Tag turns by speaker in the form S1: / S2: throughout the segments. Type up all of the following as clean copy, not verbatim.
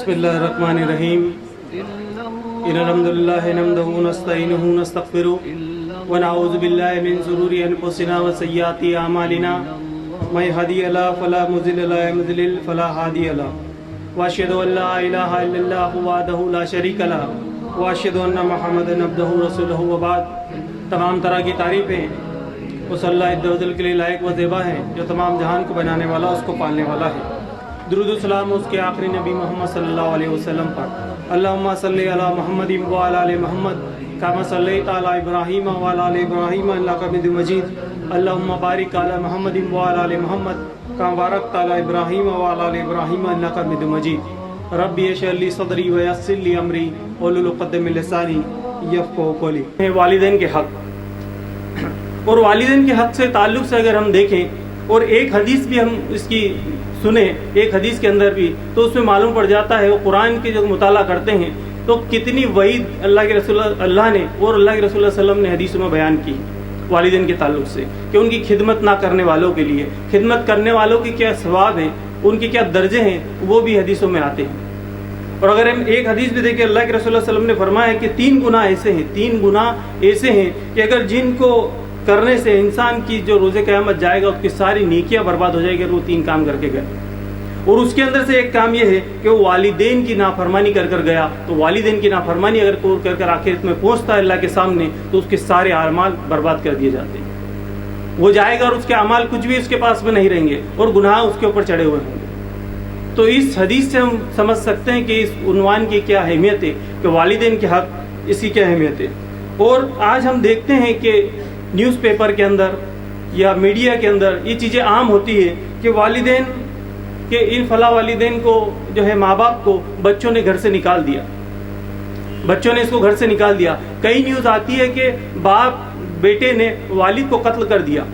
S1: بسم اللہ الرحمن الرحیم ان الحمدللہ نحمدہ ونستعینہ ونستغفرہ ونعوذ باللہ من شرور انفسنا وسیئات اعمالنا من یہدہ اللہ فلا مضل له ومن یضلل فلا ہادی له واشهد ان لا الہ الا اللہ وحدہ لا شریک له واشهد ان محمدا عبدہ ورسولہ وبعد۔ تمام طرح کی تعریفیں اس اللہ عزوجل کے لیے لائق و زیبا ہیں جو تمام جہان کو بنانے والا، اس کو پالنے والا ہے۔ درود و سلام اس کے آخری نبی محمد صلی اللہ علیہ وسلم پر۔ اللہم صلی علی محمد وعلی آل محمد کما صلیت علی ابراہیم وعلی آل ابراہیم انک حمید مجید۔ اللہم بارک علی محمد وعلی آل محمد کما بارکت علی ابراہیم وعلی آل ابراہیم انک حمید مجید۔ ربی اشرح لی صدری ویسر لی امری واحلل عقدۃ من لسانی یفقہوا قولی۔ والدین کے حق اور والدین کے حق سے تعلق سے اگر ہم دیکھیں اور ایک حدیث بھی ہم اس کی سنیں، ایک حدیث کے اندر بھی، تو اس میں معلوم پڑ جاتا ہے، وہ قرآن کی جب مطالعہ کرتے ہیں تو کتنی وعید اللہ کے رسول اللہ نے اور اللہ کے رسول اللہ علیہ وسلم نے حدیثوں میں بیان کی والدین کے تعلق سے، کہ ان کی خدمت نہ کرنے والوں کے لیے، خدمت کرنے والوں کی کیا ثواب ہیں، ان کے کیا درجے ہیں، وہ بھی حدیثوں میں آتے ہیں۔ اور اگر ہم ایک حدیث بھی دیکھیں، اللہ کے رسول اللہ علیہ وسلم نے فرمایا کہ تین گناہ ایسے ہیں کہ اگر جن کو کرنے سے انسان کی جو روز قیامت جائے گا اس کی ساری نیکیاں برباد ہو جائے گی، وہ تین کام کر کے گئے۔ اور اس کے اندر سے ایک کام یہ ہے کہ وہ والدین کی نافرمانی کر گیا، تو والدین کی نافرمانی اگر کوئی کر کر آخرت میں پہنچتا ہے اللہ کے سامنے تو اس کے سارے اعمال برباد کر دیے جاتے ہیں۔ وہ جائے گا اور اس کے اعمال کچھ بھی اس کے پاس میں نہیں رہیں گے اور گناہ اس کے اوپر چڑھے ہوئے ہوں گے۔ تو اس حدیث سے ہم سمجھ سکتے ہیں کہ اس عنوان کی کیا اہمیت ہے، کہ والدین کے حق، اس کی کیا اہمیت ہے۔ اور آج ہم دیکھتے ہیں کہ نیوز پیپر کے اندر یا میڈیا کے اندر یہ چیزیں عام ہوتی ہے کہ والدین کہ ان فلاں والدین کو جو ہے ماں باپ کو بچوں نے گھر سے نکال دیا، بچوں نے اس کو گھر سے نکال دیا۔ کئی نیوز آتی ہے کہ باپ بیٹے نے والد کو قتل کر دیا،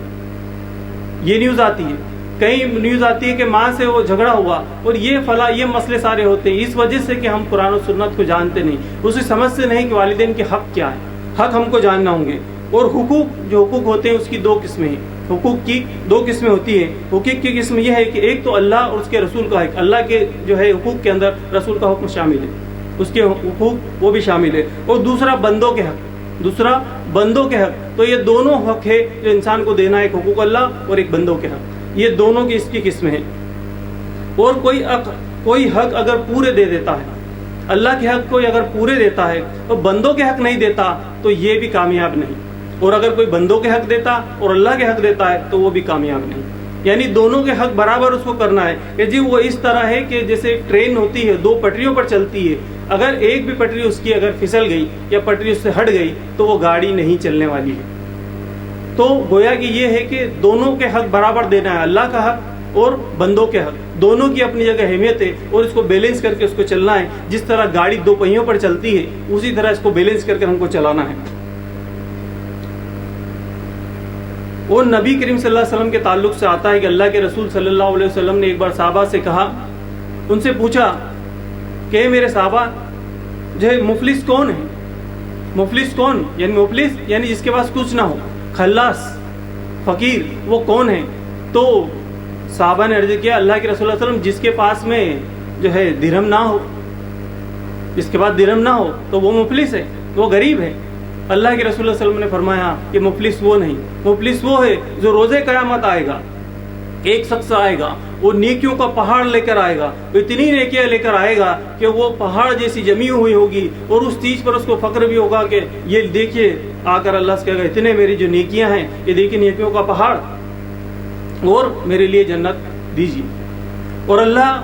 S1: یہ نیوز آتی ہے۔ کئی نیوز آتی ہے کہ ماں سے وہ جھگڑا ہوا، اور یہ فلاں یہ مسئلے سارے ہوتے ہیں اس وجہ سے کہ ہم قرآن و سنت کو جانتے نہیں، اسے سمجھتے نہیں کہ والدین کے حق کیا ہے۔ حق ہم کو جاننا ہوں گے۔ اور حقوق جو حقوق ہوتے ہیں اس کی دو قسمیں ہیں، حقوق کی دو قسمیں ہوتی ہیں۔ حقوق کی قسم یہ ہے کہ ایک تو اللہ اور اس کے رسول کا حق، اللہ کے جو ہے حقوق کے اندر رسول کا حکم شامل ہے، اس کے حقوق وہ بھی شامل ہے۔ اور دوسرا بندوں کے حق، دوسرا بندوں کے حق۔ تو یہ دونوں حق ہے جو انسان کو دینا ہے، ایک حقوق اللہ اور ایک بندوں کے حق، یہ دونوں کی اس کی قسمیں ہیں۔ اور کوئی حق اگر پورے دے دیتا ہے، اللہ کے حق کوئی اگر پورے دیتا ہے تو بندوں کے حق نہیں دیتا تو یہ بھی کامیاب نہیں۔ اور اگر کوئی بندوں کے حق دیتا اور اللہ کے حق دیتا ہے تو وہ بھی کامیاب نہیں۔ یعنی دونوں کے حق برابر اس کو کرنا ہے۔ کہ جی وہ اس طرح ہے کہ جیسے ٹرین ہوتی ہے، دو پٹریوں پر چلتی ہے، اگر ایک بھی پٹری اس کی اگر پھسل گئی یا پٹری اس سے ہٹ گئی تو وہ گاڑی نہیں چلنے والی ہے۔ تو گویا کہ یہ ہے کہ دونوں کے حق برابر دینا ہے، اللہ کا حق اور بندوں کے حق، دونوں کی اپنی جگہ اہمیت ہے، اور اس کو بیلنس کر کے اس کو چلنا ہے۔ جس طرح گاڑی دو پہیوں پر چلتی ہے اسی طرح اس کو بیلنس کر کے ہم کو چلانا ہے۔ اور نبی کریم صلی اللہ علیہ وسلم کے تعلق سے آتا ہے کہ اللہ کے رسول صلی اللہ علیہ وسلم نے ایک بار صحابہ سے کہا، ان سے پوچھا کہ میرے صحابہ جو ہے مفلس کون ہے؟ مفلس کون؟ یعنی مفلس یعنی جس کے پاس کچھ نہ ہو، خلاص فقیر وہ کون ہے؟ تو صحابہ نے عرض کیا اللہ کے رسول صلی اللہ علیہ وسلم جس کے پاس میں جو ہے درہم نہ ہو، جس کے پاس درہم نہ ہو تو وہ مفلس ہے، وہ غریب ہے۔ اللہ کے رسول صلی اللہ علیہ وسلم نے فرمایا کہ مفلس وہ نہیں، مفلس وہ ہے جو روز قیامت آئے گا، ایک شخص آئے گا، وہ نیکیوں کا پہاڑ لے کر آئے گا، اتنی نیکیاں لے کر آئے گا کہ وہ پہاڑ جیسی جمی ہوئی ہوگی، اور اس چیز پر اس کو فخر بھی ہوگا کہ یہ دیکھیے، آ کر اللہ سے کہے گا اتنے میری جو نیکیاں ہیں، یہ دیکھیے نیکیوں کا پہاڑ، اور میرے لیے جنت دیجیے۔ اور اللہ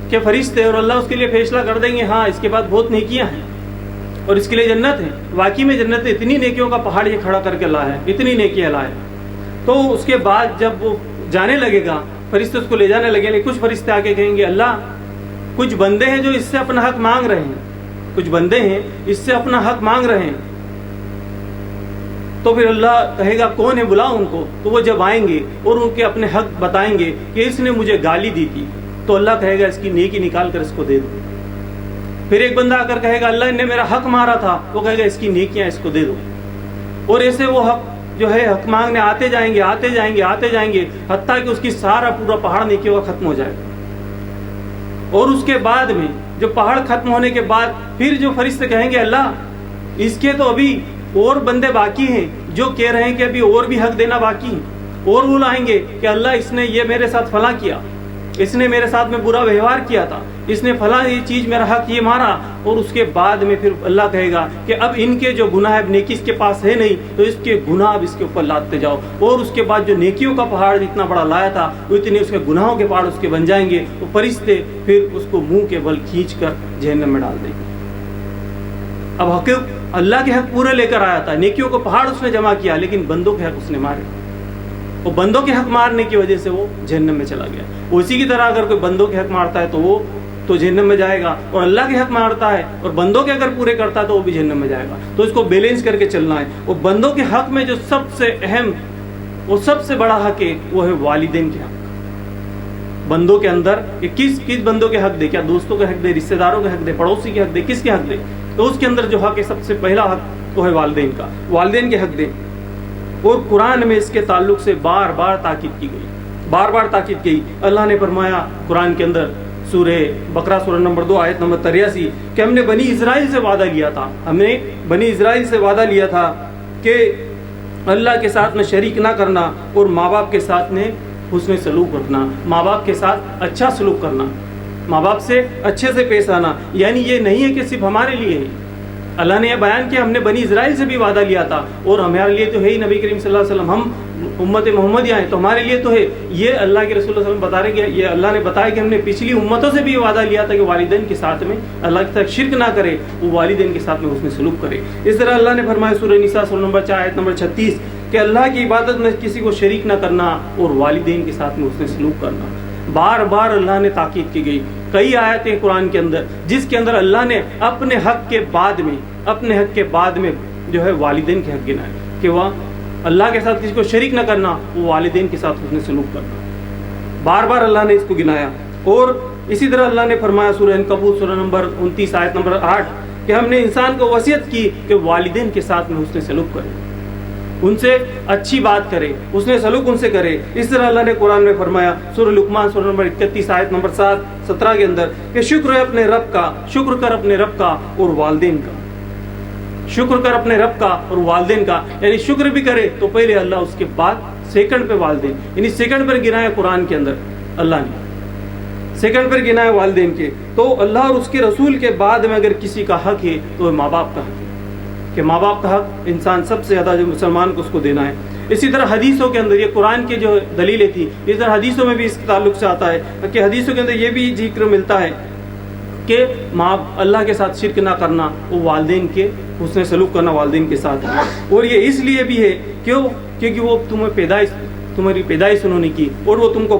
S1: کے فرشتے اور اللہ اس کے لیے فیصلہ کر دیں گے ہاں اس کے بعد بہت نیکیاں ہیں اور اس کے لیے جنت ہے، واقعی میں جنت ہے، اتنی نیکیوں کا پہاڑ یہ کھڑا کر کے لایا ہے، اتنی نیکیاں لائے۔ تو اس کے بعد جب وہ جانے لگے گا، فرشتے اس کو لے جانے لگے گے، کچھ فرشتے آ کے کہیں گے اللہ کچھ بندے ہیں جو اس سے اپنا حق مانگ رہے ہیں، کچھ بندے ہیں اس سے اپنا حق مانگ رہے ہیں۔ تو پھر اللہ کہے گا کون ہے، بلاؤ ان کو۔ تو وہ جب آئیں گے اور ان کے اپنے حق بتائیں گے کہ اس نے مجھے گالی دی تھی، تو اللہ کہے گا اس کی نیکی نکال کر اس کو دے دو۔ پھر ایک بندہ آ کر کہے گا اللہ نے میرا حق مارا تھا، وہ کہے گا اس کی نیکیاں اس کو دے دو۔ اور ایسے وہ حق جو ہے حق مانگنے آتے جائیں گے، آتے جائیں گے، آتے جائیں گے، حتیٰ کہ اس کی سارا پورا پہاڑ نیکیوں کا ختم ہو جائے گا۔ اور اس کے بعد میں جو پہاڑ ختم ہونے کے بعد پھر جو فرشتے کہیں گے اللہ اس کے تو ابھی اور بندے باقی ہیں جو کہہ رہے ہیں کہ ابھی اور بھی حق دینا باقی ہے، اور وہ لائیں گے کہ اللہ اس نے یہ میرے ساتھ فلاں کیا، اس نے میرے ساتھ میں برا ویوہار کیا تھا، اس نے فلاں یہ چیز میرا حق یہ مارا، اور اس کے بعد میں پھر اللہ کہے گا کہ اب ان کے جو گناہ ہے نیکی اس کے پاس ہے نہیں، تو اس کے گناہ اب اس کے اوپر لادتے جاؤ، اور اس کے بعد جو نیکیوں کا پہاڑ اتنا بڑا لایا تھا وہ اتنے اس کے گناہوں کے پہاڑ اس کے بن جائیں گے، وہ فرشتے پھر اس کو منہ کے بل کھینچ کر جہنم میں ڈال دیں گے۔ اب حق اللہ کے حق پورے لے کر آیا تھا، نیکیوں کو پہاڑ اس نے جمع کیا، لیکن بندوں کے حق اس نے مارے، وہ بندوں کے حق مارنے کی وجہ سے وہ جہنم میں چلا گیا۔ اسی کی طرح اگر کوئی بندوں کے حق مارتا ہے تو وہ تو جہنم میں جائے گا، اور اللہ کے حق مارتا ہے اور بندوں کے اگر پورے کرتا ہے تو وہ بھی جہنم میں جائے گا۔ تو اس کو بیلنس کر کے چلنا ہے۔ وہ بندوں کے حق میں جو سب سے اہم وہ سب سے بڑا حق ہے وہ ہے والدین کے حق۔ بندوں کے اندر کہ کس بندوں کے حق دے، کیا دوستوں کے حق دے، رشتہ داروں کے حق دے، پڑوسی کے حق دے، کس کے حق دے؟ تو اس کے اندر جو حق ہے سب سے پہلا حق وہ ہے والدین کا، والدین کے حق دے۔ اور قرآن میں اس کے تعلق سے بار بار تاکید کی گئی، بار بار تاکید کی۔ اللہ نے فرمایا قرآن کے اندر سورہ بقرہ سورہ نمبر 2 آیت نمبر 83 کہ ہم نے بنی اسرائیل سے وعدہ لیا تھا، ہم نے بنی اسرائیل سے وعدہ لیا تھا کہ اللہ کے ساتھ میں شریک نہ کرنا، اور ماں باپ کے ساتھ میں حسن سلوک رکھنا، ماں باپ کے ساتھ اچھا سلوک کرنا، ماں باپ سے اچھے سے پیش آنا۔ یعنی یہ نہیں ہے کہ صرف ہمارے لیے ہے، اللہ نے یہ بیان کیا ہم نے بنی اسرائیل سے بھی وعدہ لیا تھا، اور ہمارے لیے تو ہے ہی، نبی کریم صلی اللہ علیہ وسلم ہم امت محمدیہ ہیں تو ہمارے لیے تو ہے۔ یہ اللہ کے رسول صلی اللہ علیہ وسلم بتا رہے کہ یہ اللہ نے بتایا کہ ہم نے پچھلی امتوں سے بھی وعدہ لیا تھا کہ والدین کے ساتھ میں اللہ کے ساتھ شرک نہ کرے، وہ والدین کے ساتھ میں حسن سلوک کرے۔ اس طرح اللہ نے فرمایا سورہ نساء سورہ نمبر 4 آیت نمبر 36 کہ اللہ کی عبادت میں کسی کو شریک نہ کرنا اور والدین کے ساتھ میں حسن سلوک کرنا۔ بار بار اللہ نے تاکید کی گئی، کئی آیتیں قرآن کے اندر جس کے اندر اللہ نے اپنے حق کے بعد میں جو ہے والدین کے حق گنائے کہ وہ اللہ کے ساتھ کسی کو شریک نہ کرنا، وہ والدین کے ساتھ حسن سلوک کرنا۔ بار بار اللہ نے اس کو گنایا۔ اور اسی طرح اللہ نے فرمایا سورہ عنکبوت سورہ نمبر 29 آیت نمبر 8 کہ ہم نے انسان کو وصیت کی کہ والدین کے ساتھ میں حسن سلوک کرے، ان سے اچھی بات کرے، حسن سلوک ان سے کرے۔ اس طرح اللہ نے قرآن میں فرمایا سورہ لقمان سورہ نمبر 31 آیت نمبر 17 کے اندر کہ شکر کر اپنے رب کا اور والدین کا، شکر کر اپنے رب کا اور والدین کا، یعنی شکر بھی کرے تو پہلے اللہ، اس کے بعد سیکنڈ پہ والدین، یعنی سیکنڈ پر گنایا قرآن کے اندر اللہ نے سیکنڈ پر گنایا والدین کے۔ تو اللہ اور اس کے رسول کے بعد میں اگر کسی کا حق ہے تو ماں باپ کا حق ہے کہ ماں باپ کا حق انسان سب سے زیادہ جو مسلمان کو اس کو دینا ہے۔ اسی طرح حدیثوں کے اندر یہ قرآن کی جو دلیلیں تھی، اس طرح حدیثوں میں بھی اس کے تعلق سے آتا ہے کہ حدیثوں کے اندر یہ بھی ذکر ملتا ہے کہ ماں اللہ کے ساتھ شرک نہ کرنا، وہ والدین کے حسن سلوک کرنا والدین کے ساتھ ہے۔ اور یہ اس لیے بھی ہے کیونکہ وہ تمہاری پیدائش انہوں نے کی، اور وہ تم کو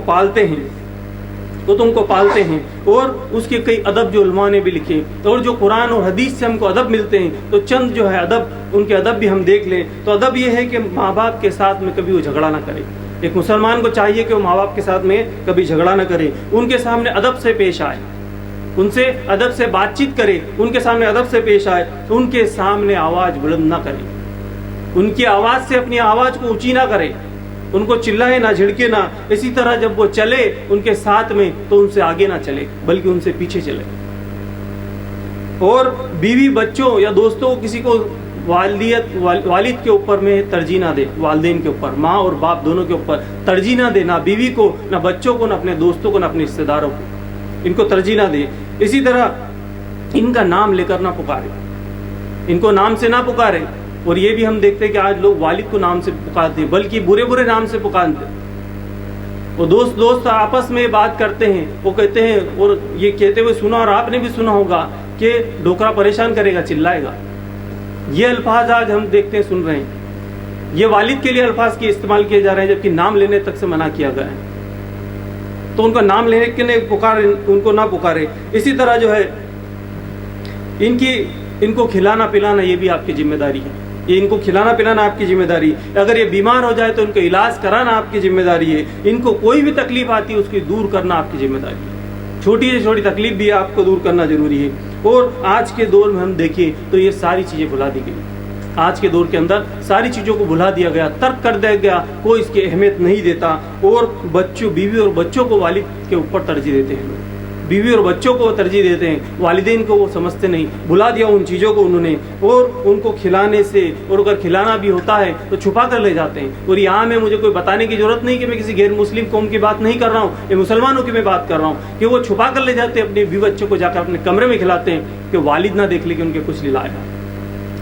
S1: پالتے ہیں، اور اس کے کئی ادب جو علماء نے بھی لکھے، اور جو قرآن اور حدیث سے ہم کو ادب ملتے ہیں، تو چند جو ہے ادب، ان کے ادب بھی ہم دیکھ لیں تو ادب یہ ہے کہ ماں باپ کے ساتھ میں کبھی وہ جھگڑا نہ کرے۔ ایک مسلمان کو چاہیے کہ وہ ماں باپ کے ساتھ میں کبھی جھگڑا نہ کرے، ان کے سامنے ادب سے پیش آئے، ان سے ادب سے بات چیت کرے، ان کے سامنے ادب سے پیش آئے، ان کے سامنے آواز بلند نہ کرے، ان کی آواز سے اپنی آواز کو اونچی نہ کرے، ان کو چلائے نہ، جھڑکے نہ۔ اسی طرح جب وہ چلے ان کے ساتھ میں تو ان سے آگے نہ چلے بلکہ ان سے پیچھے چلے۔ اور بیوی بچوں یا دوستوں کسی کو والد کے اوپر میں ترجیح نہ دے، والدین کے اوپر، ماں اور باپ دونوں کے اوپر ترجیح نہ دے، نہ بیوی کو، نہ بچوں کو، نہ اپنے دوستوں کو، نہ اپنے رشتے داروں کو، ان کو ترجیح نہ دے۔ اسی طرح ان کا نام لے کر نہ پکارے، ان کو نام سے نہ پکارے۔ اور یہ بھی ہم دیکھتے ہیں کہ آج لوگ والد کو نام سے پکارتے ہیں بلکہ برے نام سے پکارتے ہیں۔ وہ دوست آپس میں بات کرتے ہیں، وہ کہتے ہیں، اور یہ کہتے ہوئے سنا، اور آپ نے بھی سنا ہوگا کہ ڈوکرا پریشان کرے گا، چلائے گا۔ یہ الفاظ آج ہم دیکھتے ہیں، سن رہے ہیں، یہ والد کے لیے الفاظ کے استعمال کیے جا رہے ہیں، جبکہ نام لینے تک سے منع کیا گیا ہے۔ تو ان کا نام لینے کے لیے پکارے، ان کو نہ پکارے۔ اسی طرح جو ہے ان کو کھلانا پلانا یہ بھی آپ کی ذمہ داری ہے، یہ ان کو کھلانا پلانا آپ کی ذمہ داری ہے۔ اگر یہ بیمار ہو جائے تو ان کا علاج کرانا آپ کی ذمہ داری ہے۔ ان کو کوئی بھی تکلیف آتی ہے اس کی دور کرنا آپ کی ذمہ داری ہے، چھوٹی سے چھوٹی تکلیف بھی آپ کو دور کرنا ضروری ہے۔ اور آج کے دور میں ہم دیکھیں تو یہ ساری چیزیں بھلا دی گئی، آج کے دور کے اندر ساری چیزوں کو بھلا دیا گیا، ترک کر دیا گیا، کوئی اس کی اہمیت نہیں دیتا، اور بیوی اور بچوں کو والد کے اوپر ترجیح دیتے ہیں لوگ، بیوی اور بچوں کو وہ ترجیح دیتے ہیں، والدین کو وہ سمجھتے نہیں، بھلا دیا ان چیزوں کو انہوں نے، اور ان کو کھلانے سے، اور اگر کھلانا بھی ہوتا ہے تو چھپا کر لے جاتے ہیں۔ اور یہاں میں مجھے کوئی بتانے کی ضرورت نہیں کہ میں کسی غیر مسلم قوم کی بات نہیں کر رہا ہوں، یہ مسلمانوں کی میں بات کر رہا ہوں کہ وہ چھپا کر لے جاتے ہیں، اپنے بیوی بچوں کو جا کر اپنے کمرے میں کھلاتے ہیں کہ والد نہ دیکھ لے کہ ان کے کچھ لایا۔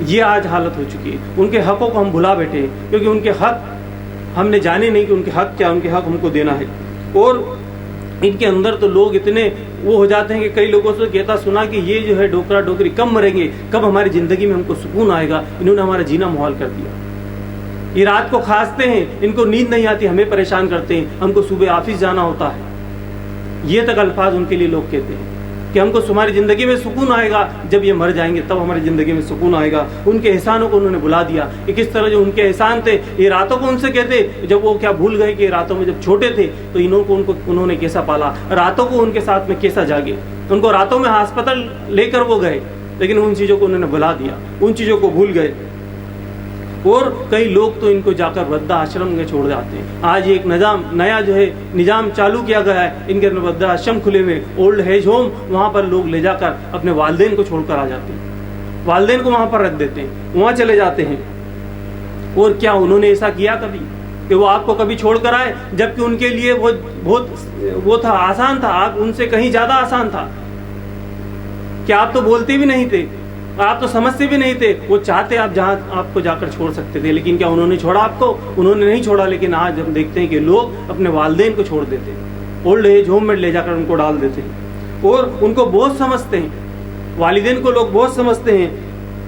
S1: یہ آج حالت ہو چکی ہے۔ ان کے حقوں کو ہم بھلا بیٹھے ہیں، کیونکہ ان کے حق ہم نے جانے نہیں کہ ان کے حق کیا، ان کے حق ہم کو دینا ہے۔ اور ان کے اندر تو لوگ اتنے وہ ہو جاتے ہیں کہ کئی لوگوں سے کہتا سنا کہ یہ جو ہے ڈوکرا ڈوکری کب مریں گے، کب ہماری زندگی میں ہم کو سکون آئے گا، انہوں نے ہمارا جینا محال کر دیا۔ یہ رات کو کھانستے ہیں، ان کو نیند نہیں آتی، ہمیں پریشان کرتے ہیں، ہم کو صبح آفس جانا ہوتا ہے۔ یہ تک الفاظ ان کے لیے لوگ کہتے ہیں کہ ہم کو ہماری زندگی میں سکون آئے گا، جب یہ مر جائیں گے تب ہماری زندگی میں سکون آئے گا۔ ان کے احسانوں کو انہوں نے بلا دیا کہ کس طرح جو ان کے احسان تھے، یہ راتوں کو ان سے کہتے، جب وہ کیا بھول گئے کہ راتوں میں جب چھوٹے تھے تو انہوں نے کیسا پالا، راتوں کو ان کے ساتھ میں کیسا جاگے، ان کو راتوں میں ہسپتال لے کر وہ گئے، لیکن ان چیزوں کو انہوں نے بلا دیا، ان چیزوں کو بھول گئے۔ اور کئی لوگ تو ان کو جا کر وردھا آشرم میں چھوڑ جاتے ہیں۔ آج ایک نیا جو ہے نظام چالو کیا گیا ہے، ان کے وردھا آشرم کھلے ہوئے، اولڈ ایج ہوم، وہاں پر لوگ لے جا کر اپنے والدین کو چھوڑ کر آ جاتے ہیں، والدین کو وہاں پر رکھ دیتے ہیں، وہاں چلے جاتے ہیں۔ اور کیا انہوں نے ایسا کیا کبھی کہ وہ آپ کو کبھی چھوڑ کر آئے، جبکہ ان کے لیے وہ تھا، آسان تھا، آپ ان سے کہیں زیادہ آسان تھا کہ آپ تو بولتے بھی نہیں تھے، آپ تو سمجھتے بھی نہیں تھے، وہ چاہتے آپ جہاں آپ کو جا کر چھوڑ سکتے تھے، لیکن کیا انہوں نے چھوڑا آپ کو؟ انہوں نے نہیں چھوڑا۔ لیکن آج ہم دیکھتے ہیں کہ لوگ اپنے والدین کو چھوڑ دیتے ہیں، اولڈ ایج ہوم میں لے جا کر ان کو ڈال دیتے ہیں، اور ان کو بوجھ سمجھتے ہیں، والدین کو لوگ بوجھ سمجھتے ہیں۔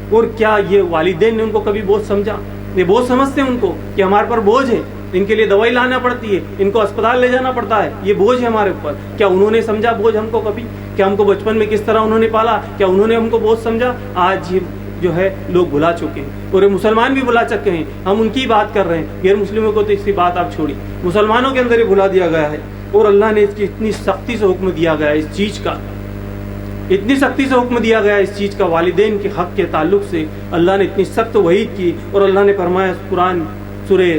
S1: اور کیا یہ والدین نے ان کو کبھی بوجھ سمجھا؟ یہ بوجھ سمجھتے ہیں ان کو کہ ہمارے پر بوجھ ہے، ان کے لیے دوائی لانا پڑتی ہے، ان کو اسپتال لے جانا پڑتا ہے، یہ بوجھ ہے ہمارے اوپر۔ کیا انہوں نے سمجھا بوجھ ہم کو کبھی؟ کیا ہم کو بچپن میں کس طرح انہوں نے پالا، کیا انہوں نے ہم کو بوجھ سمجھا؟ آج یہ جو ہے لوگ بھلا چکے ہیں، اور مسلمان بھی بھلا چکے ہیں، ہم ان کی بات کر رہے ہیں، غیر مسلموں کو تو اس کی بات آپ چھوڑی، مسلمانوں کے اندر ہی بھلا دیا گیا ہے۔ اور اللہ نے اس کی اتنی سختی سے حکم دیا گیا ہے، اس چیز کا اتنی سختی سے حکم دیا گیا اس چیز کا، والدین کے حق کے تعلق سے اللہ نے اتنی سخت وعید کی۔ اور اللہ نے فرمایا قرآن سورہ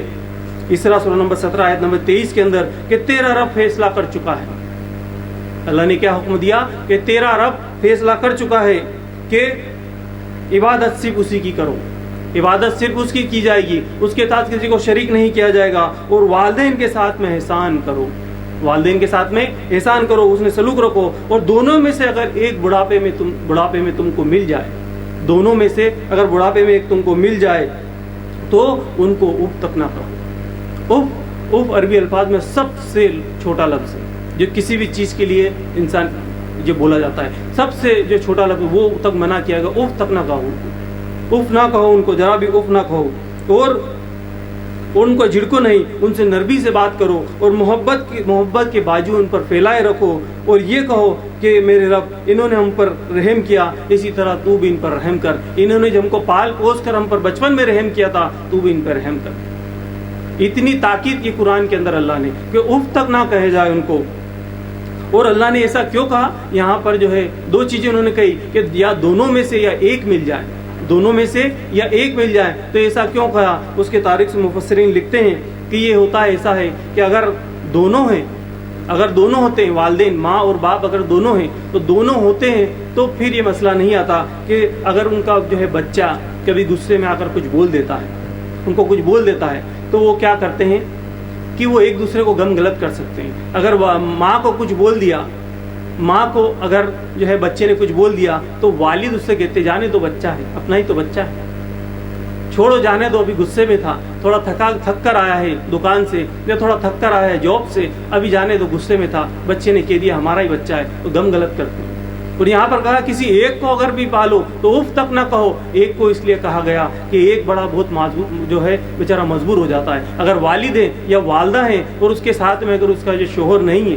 S1: اسراء سورہ نمبر 17 آیت نمبر 23 کے اندر کہ تیرا رب فیصلہ کر چکا ہے۔ اللہ نے کیا حکم دیا کہ تیرا رب فیصلہ کر چکا ہے کہ عبادت صرف اسی کی کرو، عبادت صرف اس کی جائے گی، اس کے ساتھ کسی کو شریک نہیں کیا جائے گا، اور والدین کے ساتھ میں احسان کرو، والدین کے ساتھ میں احسان کرو، اس نے سلوک رکھو۔ اور دونوں میں سے اگر ایک بڑھاپے میں تم کو مل جائے، دونوں میں سے اگر بڑھاپے میں ایک تم کو مل جائے تو ان کو اف تک نہ کہو۔ اف عربی الفاظ میں سب سے چھوٹا لفظ ہے جو کسی بھی چیز کے لیے انسان جو بولا جاتا ہے، سب سے جو چھوٹا لفظ وہ تک منع کیا گیا، اف تک نہ کہو، اف نہ کہو ان کو، ذرا بھی اف نہ کہو، اور ان کو جھڑکو نہیں، ان سے نرمی سے بات کرو، اور محبت کے باجو ان پر پھیلائے رکھو، اور یہ کہو کہ میرے رب انہوں نے ہم پر رحم کیا، اسی طرح تو بھی ان پر رحم کر، انہوں نے ہم کو پال پوس کر ہم پر بچپن میں رحم کیا تھا، تو بھی ان پر رحم کر۔ اتنی تاکید کی قرآن کے اندر اللہ نے کہ اف تک نہ کہے جائے ان کو۔ اور اللہ نے ایسا کیوں کہا؟ یہاں پر جو ہے دو چیزیں انہوں نے کہی کہ یا دونوں میں سے یا ایک مل جائے، دونوں میں سے یا ایک مل جائے۔ تو ایسا کیوں کہا؟ اس کے تاریخ سے مفسرین لکھتے ہیں کہ یہ ہوتا ہے، ایسا ہے کہ اگر دونوں ہوتے ہیں، والدین ماں اور باپ اگر دونوں ہیں تو دونوں ہوتے ہیں تو پھر یہ مسئلہ نہیں آتا کہ اگر ان کا جو ہے بچہ کبھی غصے میں آ کر کچھ بول دیتا ہے، ان کو کچھ بول دیتا ہے، تو وہ کیا کرتے ہیں کہ وہ ایک دوسرے کو غلط کر سکتے ہیں۔ اگر ماں کو کچھ بول دیا، ماں کو اگر جو ہے بچے نے کچھ بول دیا تو والد اس سے کہتے جانے دو، بچہ ہے، اپنا ہی تو بچہ ہے، چھوڑو جانے دو، ابھی غصے میں تھا، تھوڑا تھک کر آیا ہے دکان سے، یا تھوڑا تھک کر آیا ہے جاب سے، ابھی جانے دو، غصے میں تھا، بچے نے کہہ دیا ہمارا ہی بچہ ہے، تو غلط کرتے ہیں۔ اور یہاں پر کہا کسی ایک کو اگر بھی پالو تو اف تک نہ کہو۔ ایک کو اس لیے کہا گیا کہ ایک بڑا بہت جو ہے بیچارہ مجبور ہو جاتا ہے، اگر والد ہے یا والدہ ہیں اور اس کے ساتھ میں اگر اس کا جو شوہر نہیں ہے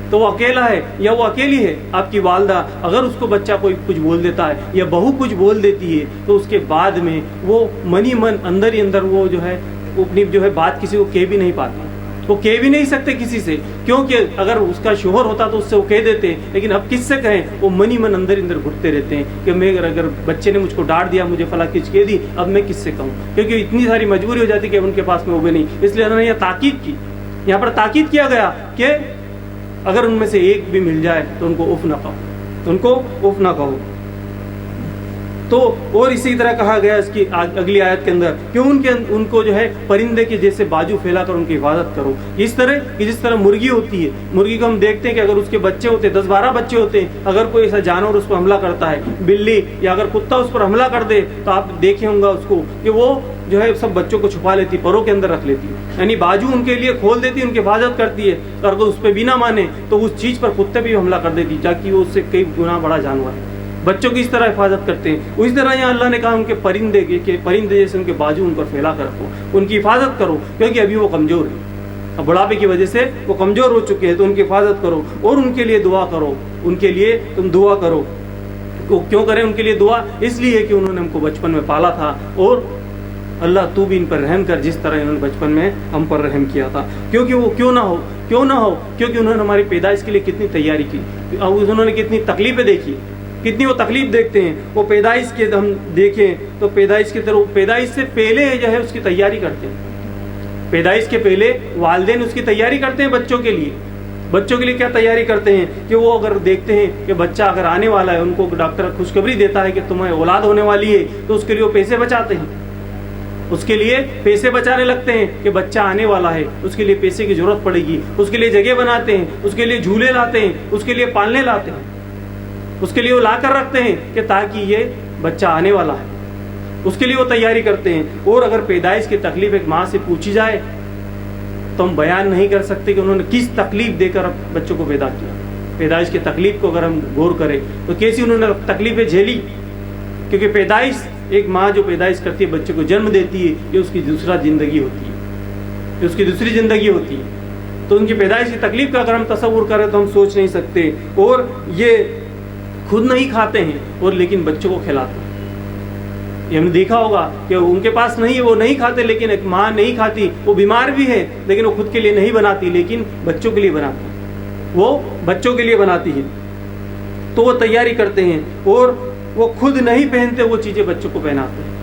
S1: تو وہ اکیلا ہے یا وہ اکیلی ہے، آپ کی والدہ اگر اس کو بچہ کوئی کچھ بول دیتا ہے یا بہو کچھ بول دیتی ہے تو اس کے بعد میں وہ من اندر ہی اندر وہ جو ہے اپنی جو ہے بات کسی کو کہہ بھی نہیں پاتی، وہ کہہ بھی نہیں سکتے کسی سے، کیونکہ اگر اس کا شوہر ہوتا تو اس سے وہ کہہ دیتے، لیکن اب کس سے کہیں؟ وہ من اندر گھٹتے رہتے ہیں کہ میں اگر بچے نے مجھ کو ڈانٹ دیا، مجھے فلاں چیز کہہ دی، اب میں کس سے کہوں؟ کیونکہ اتنی ساری مجبوری ہو جاتی کہ ان کے پاس میں وہ بھی نہیں۔ اس لیے انہوں نے یہ تاکید کی، یہاں پر تاکید کیا گیا کہ اگر ان میں سے ایک بھی مل جائے تو ان کو اف نہ کہو، ان کو اف نہ کہو۔ تو اور اسی طرح کہا گیا اس کی اگلی آیت کے اندر کہ ان کو جو ہے پرندے کے جیسے بازو پھیلا کر ان کی حفاظت کرو، اس طرح کہ جس طرح مرغی ہوتی ہے، مرغی کو ہم دیکھتے ہیں کہ اگر اس کے بچے ہوتے ہیں 10-12 بچے ہوتے ہیں، اگر کوئی ایسا جانور اس پر حملہ کرتا ہے، بلی یا اگر کتا اس پر حملہ کر دے تو آپ دیکھیں ہوں گا اس کو کہ وہ جو ہے سب بچوں کو چھپا لیتی، پروں کے اندر رکھ لیتی، یعنی بازو ان کے لیے کھول دیتی، ان کی حفاظت کرتی ہے، اور اگر اس پہ بھی نہ مانے تو اس چیز پر کتے بھی حملہ کر دیتی تاکہ وہ اس سے کئی گنا بڑا جانور ہے۔ بچوں کی اس طرح حفاظت کرتے ہیں، اسی طرح یہاں اللہ نے کہا ان کے پرندے کہ پرندے جیسے ان کے بازو ان پر پھیلا کر رکھو، ان کی حفاظت کرو، کیونکہ ابھی وہ کمزور ہیں، اب بڑھاپے کی وجہ سے وہ کمزور ہو چکے ہیں، تو ان کی حفاظت کرو اور ان کے لیے دعا کرو، ان کے لیے تم دعا کرو۔ کیوں کریں ان کے لیے دعا؟ اس لیے کہ انہوں نے ہم کو بچپن میں پالا تھا، اور اللہ تو بھی ان پر رحم کر جس طرح انہوں نے بچپن میں ہم پر رحم کیا تھا، کیونکہ وہ کیوں نہ ہو کیونکہ انہوں نے ہماری پیدائش کے لیے کتنی تیاری کی، انہوں نے کتنی تکلیفیں دیکھی، کتنی وہ تکلیف دیکھتے ہیں۔ وہ پیدائش کے ہم دیکھیں تو پیدائش کی طرف، پیدائش سے پہلے جو ہے اس کی تیاری کرتے ہیں، پیدائش کے پہلے والدین اس کی تیاری کرتے ہیں بچوں کے لیے کیا تیاری کرتے ہیں کہ وہ اگر دیکھتے ہیں کہ بچہ اگر آنے والا ہے، ان کو ڈاکٹر خوشخبری دیتا ہے کہ تمہیں اولاد ہونے والی ہے، تو اس کے لیے وہ پیسے بچاتے ہیں، اس کے لیے پیسے بچانے لگتے ہیں کہ بچہ آنے والا ہے، اس کے لیے پیسے کی ضرورت پڑے گی، اس کے لیے جگہ بناتے ہیں، اس کے لیے جھولے لاتے ہیں، اس کے لیے پالنے لاتے ہیں، اس کے لیے وہ لا کر رکھتے ہیں کہ تاکہ یہ بچہ آنے والا ہے، اس کے لیے وہ تیاری کرتے ہیں۔ اور اگر پیدائش کی تکلیف ایک ماں سے پوچھی جائے تو ہم بیان نہیں کر سکتے کہ انہوں نے کس تکلیف دے کر بچوں کو پیدا کیا۔ پیدائش کی تکلیف کو اگر ہم غور کریں تو کیسی انہوں نے تکلیفیں جھیلی، کیونکہ پیدائش، ایک ماں جو پیدائش کرتی ہے، بچے کو جنم دیتی ہے، یہ اس کی دوسری زندگی ہوتی ہے، تو ان کی پیدائش کی تکلیف کا اگر ہم تصور کریں تو ہم سوچ نہیں سکتے۔ اور یہ خود نہیں کھاتے ہیں اور لیکن بچوں کو کھلاتے ہیں، یہ ہم نے دیکھا ہوگا کہ ان کے پاس نہیں ہے، وہ نہیں کھاتے، لیکن ایک ماں نہیں کھاتی، وہ بیمار بھی ہے لیکن وہ خود کے لیے نہیں بناتی، لیکن بچوں کے لیے بناتی ہے، وہ بچوں کے لیے بناتی ہے، تو وہ تیاری کرتے ہیں، اور وہ خود نہیں پہنتے وہ چیزیں بچوں کو پہناتے ہیں،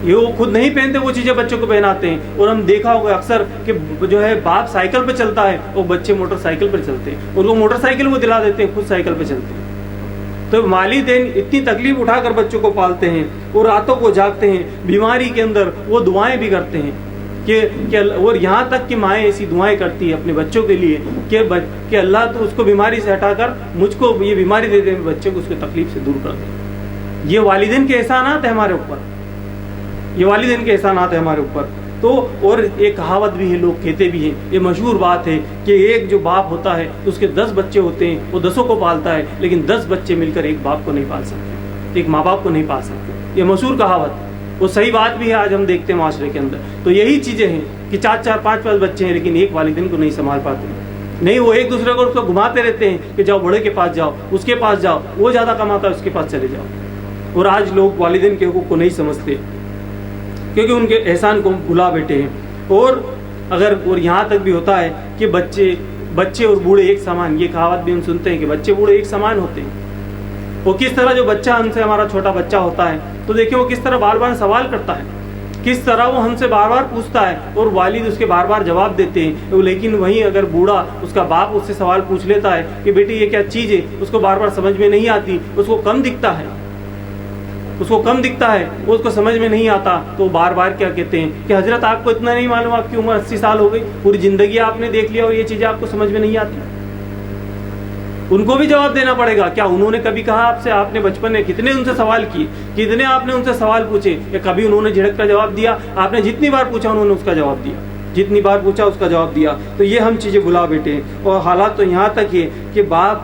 S1: یہ وہ خود نہیں پہنتے وہ چیزیں بچوں کو پہناتے ہیں۔ اور ہم دیکھا ہوگا اکثر کہ جو ہے باپ سائیکل پہ چلتا ہے اور بچے موٹر سائیکل پر چلتے ہیں، اور وہ موٹر سائیکل وہ دلا دیتے ہیں، خود سائیکل پہ چلتے ہیں۔ تو والدین اتنی تکلیف اٹھا کر بچوں کو پالتے ہیں اور راتوں کو جاگتے ہیں، بیماری کے اندر وہ دعائیں بھی کرتے ہیں کہ اور یہاں تک کہ مائیں ایسی دعائیں کرتی ہیں اپنے بچوں کے لیے کہ اللہ تو اس کو بیماری سے ہٹا کر مجھ کو یہ بیماری دے دے، بچے کو اس کی تکلیف سے دور کر دے۔ یہ والدین کے احسانات ہیں ہمارے اوپر، یہ والدین کے احسانات ہیں ہمارے اوپر۔ تو اور ایک کہاوت بھی ہے، لوگ کہتے بھی ہیں، یہ مشہور بات ہے کہ ایک جو باپ ہوتا ہے اس کے 10 بچے ہوتے ہیں، وہ 10 کو پالتا ہے، لیکن 10 بچے مل کر ایک باپ کو نہیں پال سکتے، ایک ماں باپ کو نہیں پال سکتے۔ یہ مشہور کہاوت ہے، وہ صحیح بات بھی ہے، آج ہم دیکھتے ہیں معاشرے کے اندر۔ تو یہی چیزیں ہیں کہ 4-4 5-5 بچے ہیں لیکن ایک والدین کو نہیں سنبھال پاتے، نہیں، وہ ایک دوسرے کو اس کو گھماتے رہتے ہیں کہ جاؤ بڑے کے پاس جاؤ، اس کے پاس جاؤ، وہ زیادہ کماتا ہے اس کے پاس چلے جاؤ۔ اور آج لوگ والدین کے حقوق کو نہیں سمجھتے کیونکہ ان کے احسان کو بھلا بیٹھے ہیں۔ اور یہاں تک بھی ہوتا ہے کہ بچے اور بوڑھے ایک سامان، یہ کہاوت بھی ہم سنتے ہیں کہ بچے بوڑھے ایک سامان ہوتے ہیں۔ وہ کس طرح جو بچہ ہم سے، ہمارا چھوٹا بچہ ہوتا ہے تو دیکھیں وہ کس طرح بار بار سوال کرتا ہے، کس طرح وہ ہم سے بار بار پوچھتا ہے اور والد اس کے بار بار جواب دیتے ہیں۔ لیکن وہیں اگر بوڑھا، اس کا باپ اس سے سوال پوچھ لیتا ہے کہ بیٹی یہ کیا چیز ہے، اس کو بار بار سمجھ میں نہیں آتی، اس کو کم دکھتا ہے، وہ اس کو سمجھ میں نہیں آتا، تو بار بار کیا کہتے ہیں کہ حضرت آپ کو اتنا نہیں معلوم، آپ کی عمر 80 سال ہو گئی، پوری زندگی آپ نے دیکھ لیا اور یہ چیزیں آپ کو سمجھ میں نہیں آتی۔ ان کو بھی جواب دینا پڑے گا۔ کیا انہوں نے کبھی کہا آپ سے، آپ نے بچپن میں کتنے ان سے سوال کیے، کتنے آپ نے ان سے سوال پوچھے، یا کبھی انہوں نے جھڑک کر جواب دیا؟ آپ نے جتنی بار پوچھا انہوں نے اس کا جواب دیا، جتنی بار پوچھا اس کا جواب دیا۔ تو یہ ہم چیزیں بھلا بیٹھے ہیں۔ اور حالات تو یہاں تک ہے کہ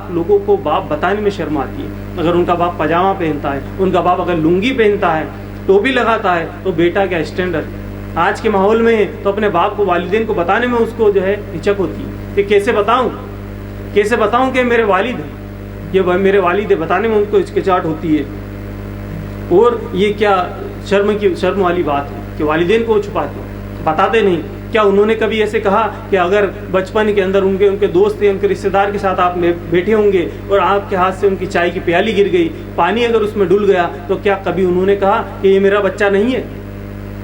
S1: لوگوں کو باپ بتانے میں شرم آتی ہے۔ اگر ان کا باپ پاجامہ پہنتا ہے، ان کا باپ اگر لنگی پہنتا ہے، ٹوپی لگاتا ہے، تو بیٹا کیا اسٹینڈرڈ آج کے ماحول میں ہے، تو اپنے باپ کو، والدین کو بتانے میں اس کو جو ہے ہچک ہوتی ہے کہ کیسے بتاؤں کہ میرے والد ہیں، یہ میرے والد ہے، بتانے میں ان کو ہچکچاہٹ ہوتی ہے۔ اور یہ کیا شرم والی بات ہے کہ والدین کو چھپاتے ہیں، بتاتے نہیں۔ کیا انہوں نے کبھی ایسے کہا کہ اگر بچپن کے اندر ان کے دوست ہیں، ان کے رشتے دار کے ساتھ آپ بیٹھے ہوں گے اور آپ کے ہاتھ سے ان کی چائے کی پیالی گر گئی، پانی اگر اس میں ڈل گیا، تو کیا کبھی انہوں نے کہا کہ یہ میرا بچہ نہیں ہے؟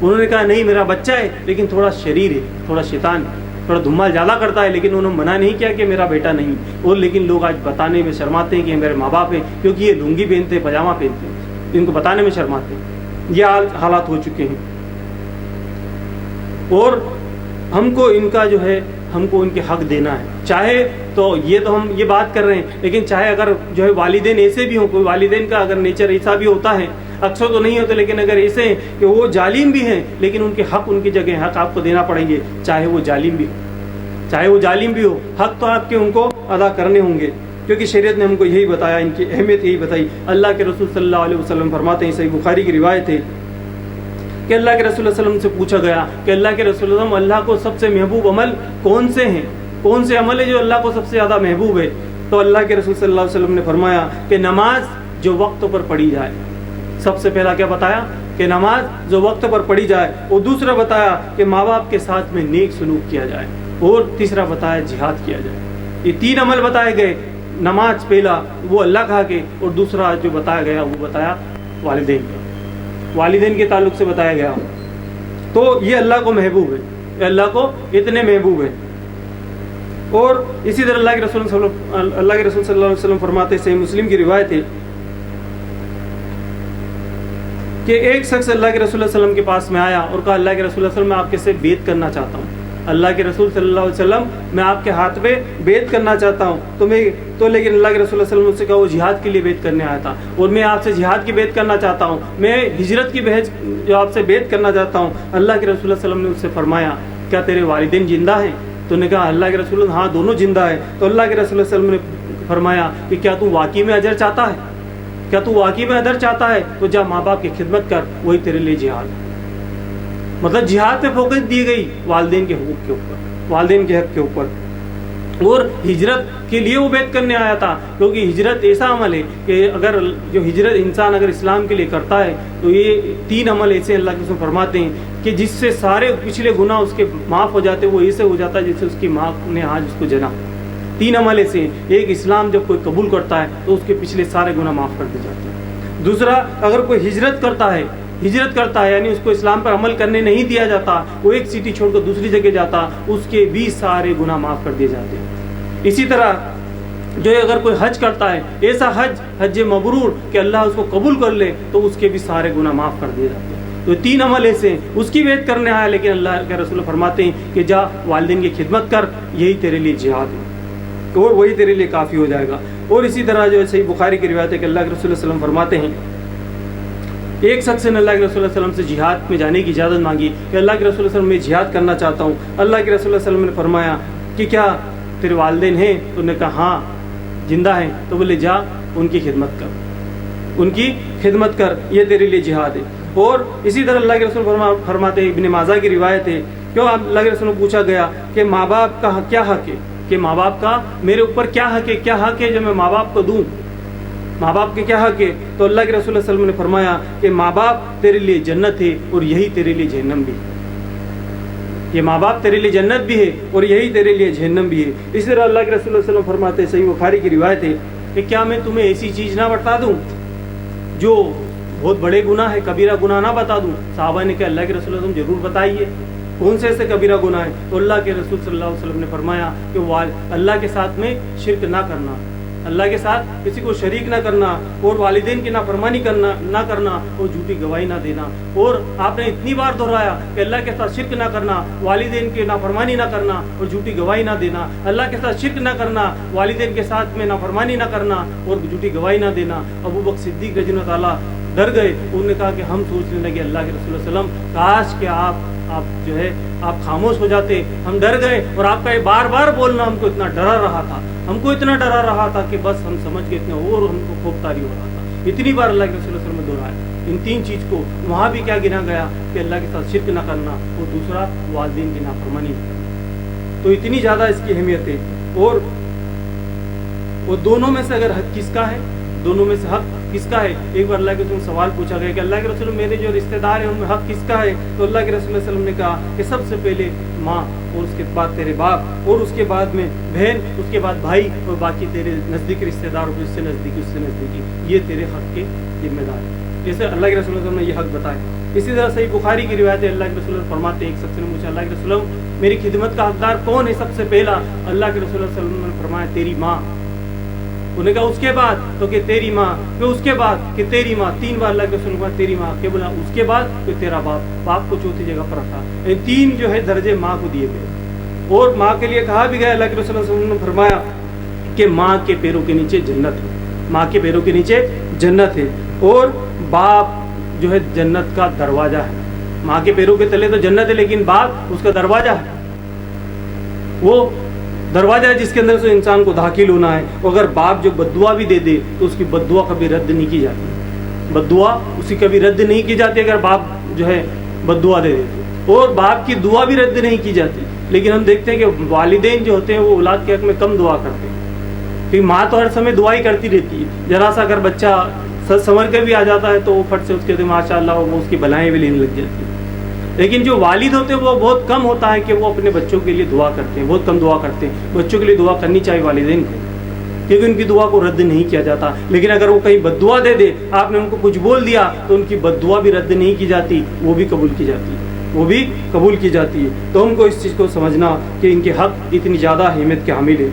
S1: انہوں نے کہا نہیں، میرا بچہ ہے لیکن تھوڑا شریر ہے، تھوڑا شیطان ہے، تھوڑا دھمال زیادہ کرتا ہے، لیکن انہوں نے منع نہیں کیا کہ میرا بیٹا نہیں. اور لیکن لوگ آج بتانے میں شرماتے ہیں کہ میرے ماں باپ ہیں، کیونکہ یہ لنگی پہنتے ہیں، پاجامہ پہنتے ہیں، ان کو بتانے میں شرماتے ہیں. یہ حالات ہو چکے ہیں. اور ہم کو ان کا جو ہے ہم کو ان کے حق دینا ہے. چاہے تو ہم یہ بات کر رہے ہیں، لیکن چاہے اگر جو ہے والدین ایسے بھی ہوں، کوئی والدین کا اگر نیچر ایسا بھی ہوتا ہے، اکثر تو نہیں ہوتے، لیکن اگر ایسے ہیں کہ وہ ظالم بھی ہیں، لیکن ان کے حق ان کی جگہ حق آپ کو دینا پڑیں گے، چاہے وہ ظالم بھی ہو. حق تو آپ کے ان کو ادا کرنے ہوں گے، کیونکہ شریعت نے ہم کو یہی بتایا، ان کی اہمیت یہی بتائی. اللہ کے رسول صلی اللہ علیہ وسلم فرماتے ہیں، صحیح بخاری کی روایت ہے کہ اللہ کے رسول صلی اللہ علیہ وسلم سے پوچھا گیا کہ اللہ کے رسول صلی اللہ علیہ وسلم، اللہ کو سب سے محبوب عمل کون سے ہیں؟ کون سے عمل ہے جو اللہ کو سب سے زیادہ محبوب ہے؟ تو اللہ کے رسول صلی اللہ علیہ وسلم نے فرمایا کہ نماز جو وقت پر پڑھی جائے. سب سے پہلا کیا بتایا؟ کہ نماز جو وقت پر پڑھی جائے. اور دوسرا بتایا کہ ماں باپ کے ساتھ میں نیک سلوک کیا جائے. اور تیسرا بتایا جہاد کیا جائے. یہ 3 عمل بتائے گئے. نماز پہلا وہ اللہ کا کے، اور دوسرا جو بتایا گیا وہ بتایا والدین کے تعلق سے بتایا گیا. تو یہ اللہ کو محبوب ہے، یہ اللہ کو اتنے محبوب ہے. اور اسی طرح اللہ کے رسول صلی اللہ علیہ وسلم فرماتے ہیں، مسلم کی روایت ہے کہ ایک شخص اللہ کے رسول صلی اللہ علیہ وسلم کے پاس میں آیا اور کہا، اللہ کے رسول صلی اللہ علیہ وسلم میں آپ کے سے بیعت کرنا چاہتا ہوں. اللہ کے رسول صلی اللہ علیہ وسلم میں آپ کے ہاتھ پہ بیعت کرنا چاہتا ہوں. تو لیکن اللہ کے رسول صلی اللہ علیہ وسلم سے کہا وہ جہاد کے لیے بیعت کرنے آیا تھا، اور میں آپ سے جہاد کی بیعت کرنا چاہتا ہوں، میں ہجرت کی جو آپ سے بیعت کرنا چاہتا ہوں. اللہ کے رسول صلی اللہ علیہ وسلم نے اس سے فرمایا، کیا تیرے والدین زندہ ہیں؟ تو نے کہا اللہ کے رسول ہاں دونوں زندہ ہیں. تو اللہ کے رسول صلی اللہ علیہ وسلم نے فرمایا کہ کیا تو واقعی میں اجر چاہتا ہے؟ کیا تو واقعی میں اجر چاہتا ہے؟ تو جا ماں باپ کی خدمت کر، وہی تیرے لیے جہاد ہے. مطلب جہاد پہ فوکس دی گئی والدین کے حقوق کے اوپر، والدین کے حق کے اوپر. اور ہجرت کے لیے وہ بیعت کرنے آیا تھا، کیونکہ ہجرت ایسا عمل ہے کہ اگر جو ہجرت انسان اگر اسلام کے لیے کرتا ہے تو یہ 3 عمل ایسے اللہ کے رسول فرماتے ہیں کہ جس سے سارے پچھلے گناہ اس کے معاف ہو جاتے. وہ ایسے ہو جاتا ہے جس سے اس کی ماں نے آج اس کو جنا. 3 عمل ایسے ہیں. ایک، اسلام جب کوئی قبول کرتا ہے تو اس کے پچھلے سارے گناہ معاف کر دیے جاتے ہیں. دوسرا، اگر کوئی ہجرت کرتا ہے یعنی اس کو اسلام پر عمل کرنے نہیں دیا جاتا، وہ ایک سٹی چھوڑ کر دوسری جگہ جاتا، اس کے بھی سارے گناہ معاف کر دیے جاتے ہیں. اسی طرح جو اگر کوئی حج کرتا ہے، ایسا حج مبرور کہ اللہ اس کو قبول کر لے، تو اس کے بھی سارے گناہ معاف کر دیے جاتے ہیں. تو 3 عمل ایسے ہیں. اس کی بیعت کرنے آیا، لیکن اللہ کے رسول فرماتے ہیں کہ جا والدین کی خدمت کر، یہی تیرے لیے جہاد ہے، اور وہی تیرے لیے کافی ہو جائے گا. اور اسی طرح جو ہے صحیح بخاری کی روایت ہے کہ اللہ کے رسول صلی اللہ علیہ وسلم فرماتے ہیں، ایک شخص نے اللہ کے رسول صلی اللہ علیہ وسلم سے جہاد میں جانے کی اجازت مانگی کہ اللہ کے رسول صلی اللہ علیہ وسلم میں جہاد کرنا چاہتا ہوں. اللہ کے رسول صلی اللہ علیہ وسلم نے فرمایا کہ کیا تیرے والدین ہیں؟ تو نے کہا ہاں زندہ ہیں. تو بولے جا ان کی خدمت کر، یہ تیرے لیے جہاد ہے. اور اسی طرح اللہ کے رسول فرماتے ہیں، ابن ماجہ کی روایت ہے، کیوں اللہ کے رسول نے پوچھا گیا کہ ماں باپ کا کیا حق ہے، کہ ماں باپ کا میرے اوپر کیا حق ہے جو میں ماں باپ کو دوں، ماں باپ کے کیا حق ہے؟ تو اللہ کے رسول صلی اللہ علیہ وسلم نے فرمایا کہ ماں باپ تیرے لیے جنت ہے اور یہی تیرے لیے جہنم بھی ہے. یہ ماں باپ تیرے لیے جنت بھی ہے اور یہی تیرے لیے جہنم بھی ہے. اسی طرح اللہ کے رسول صلی اللہ علیہ وسلم فرماتے ہیں، صحیح بخاری کی روایت ہے کہ کیا میں تمہیں ایسی چیز نہ بتا دوں جو بہت بڑے گناہ ہے، کبیرہ گناہ نہ بتا دوں؟ صحابہ نے کہا اللہ کے رسول صلی اللہ علیہ وسلم ضرور بتائیے، کون سے ایسے کبیرہ گناہ ہے؟ تو اللہ کے رسول صلی اللہ علیہ وسلم نے فرمایا کہ اللہ کے ساتھ میں شرک نہ کرنا، اللہ کے ساتھ کسی کو شریک نہ کرنا، اور والدین کی نافرمانی نہ کرنا، اور جھوٹی گواہی نہ دینا. اور آپ نے اتنی بار دہرایا کہ اللہ کے ساتھ شرک نہ کرنا، والدین کی نافرمانی نہ کرنا، اور جھوٹی گواہی نہ دینا. اللہ کے ساتھ شرک نہ کرنا، والدین کے ساتھ میں نافرمانی نہ کرنا، اور جھوٹی گواہی نہ دینا. ابو بکر صدیق رضی اللہ تعالیٰ ڈر گئے. انہوں نے کہا کہ ہم سوچنے لگے اللہ کے رسول صلی اللہ علیہ وسلم کاش کہ آپ جو ہے آپ خاموش ہو جاتے. ہم ڈر گئے، اور آپ کا یہ بار بار بولنا ہم کو اتنا ڈرا رہا تھا کہ بس ہم سمجھ گئے اتنا، اور ہم کو خوف طاری ہو رہا تھا. اتنی بار اللہ کے رسول صلی اللہ علیہ وسلم نے دہرایا ان 3 چیز کو. وہاں بھی کیا گنا گیا کہ اللہ کے ساتھ شرک نہ کرنا، اور دوسرا والدین کی نافرمانی نہ کرنا. تو اتنی زیادہ اس کی اہمیت ہے. اور وہ دونوں میں سے اگر حق کس کا ہے، دونوں میں سے حق کس کا ہے؟ ایک بار اللہ کے رسول سوال پوچھا گیا کہ اللہ کے رسول میرے جو رشتہ دار ہیں ان میں حق کس کا ہے؟ تو اللہ کے رسول صلی اللہ علیہ وسلم نے کہا کہ سب سے پہلے ماں، اور اس کے بعد تیرے باپ، اور اس کے بعد میں بہن، اس کے بعد بھائی، اور باقی تیرے نزدیک رشتہ دار، اس سے نزدیکی، یہ تیرے حق کے ذمہ دار ہیں. جیسے اللہ کے رسول نے یہ حق بتائے. اسی طرح صحیح بخاری کی روایت ہے، اللہ کے رسول فرماتے ہیں، ایک شخص نے پوچھا اللہ کے رسول میری خدمت کا حقدار کون ہے؟ سب سے پہلا اللہ کے رسول صلی اللہ علیہ وسلم نے فرمایا تیری ماں. انہوں نے کہا اس کے بعد؟ تو کہ تیری ماں. پھر اس کے بعد کہ تیری ماں. 3 بار اللہ کے رسول نے کہا تیری ماں. کہ بولا اس کے بعد پھر تیرا باپ. باپ کو چوتھی جگہ پر رکھا. 3 جو ہے درجے ماں کو دیے گئے. اور ماں کے لیے کہا بھی گیا, اللہ کے رسول صلی اللہ علیہ وسلم نے فرمایا کہ ماں کے پیروں کے نیچے جنت ہے. ماں کے پیروں کے نیچے جنت ہے. اور باپ جو ہے جنت کا دروازہ ہے. ماں کے پیروں کے تلے تو جنت ہے, لیکن باپ اس کا دروازہ ہے. وہ دروازہ ہے جس کے اندر سے انسان کو داخل ہونا ہے. اگر باپ جو بددعا بھی دے دے تو اس کی بددعا کبھی رد نہیں کی جاتی. بددعا اسی کبھی رد نہیں کی جاتی اگر باپ جو ہے بددعا دے دیتے. اور باپ کی دعا بھی رد نہیں کی جاتی. لیکن ہم دیکھتے ہیں کہ والدین جو ہوتے ہیں وہ اولاد کے حق میں کم دعا کرتے ہیں, کیونکہ ماں تو ہر سمے دعا ہی کرتی رہتی ہے. ذرا سا اگر بچہ سچ سنور کے بھی آ جاتا ہے تو وہ فٹ سے اس کے ماشاء اللہ وہ اس کی بلائیں بھی لینے لگ جاتی ہیں. لیکن جو والد ہوتے ہیں وہ بہت کم ہوتا ہے کہ وہ اپنے بچوں کے لیے دعا کرتے ہیں, بہت کم دعا کرتے ہیں. بچوں کے لیے دعا کرنی چاہیے والدین کو, کیونکہ ان کی دعا کو رد نہیں کیا جاتا. لیکن اگر وہ کہیں بد دعا دے دے, آپ نے ان کو کچھ بول دیا تو ان کی بد دعا بھی رد نہیں کی جاتی, وہ بھی قبول کی جاتی ہے. وہ بھی قبول کی جاتی ہے. تو ہم کو اس چیز کو سمجھنا کہ ان کے حق اتنی زیادہ اہمیت کے حامل ہے.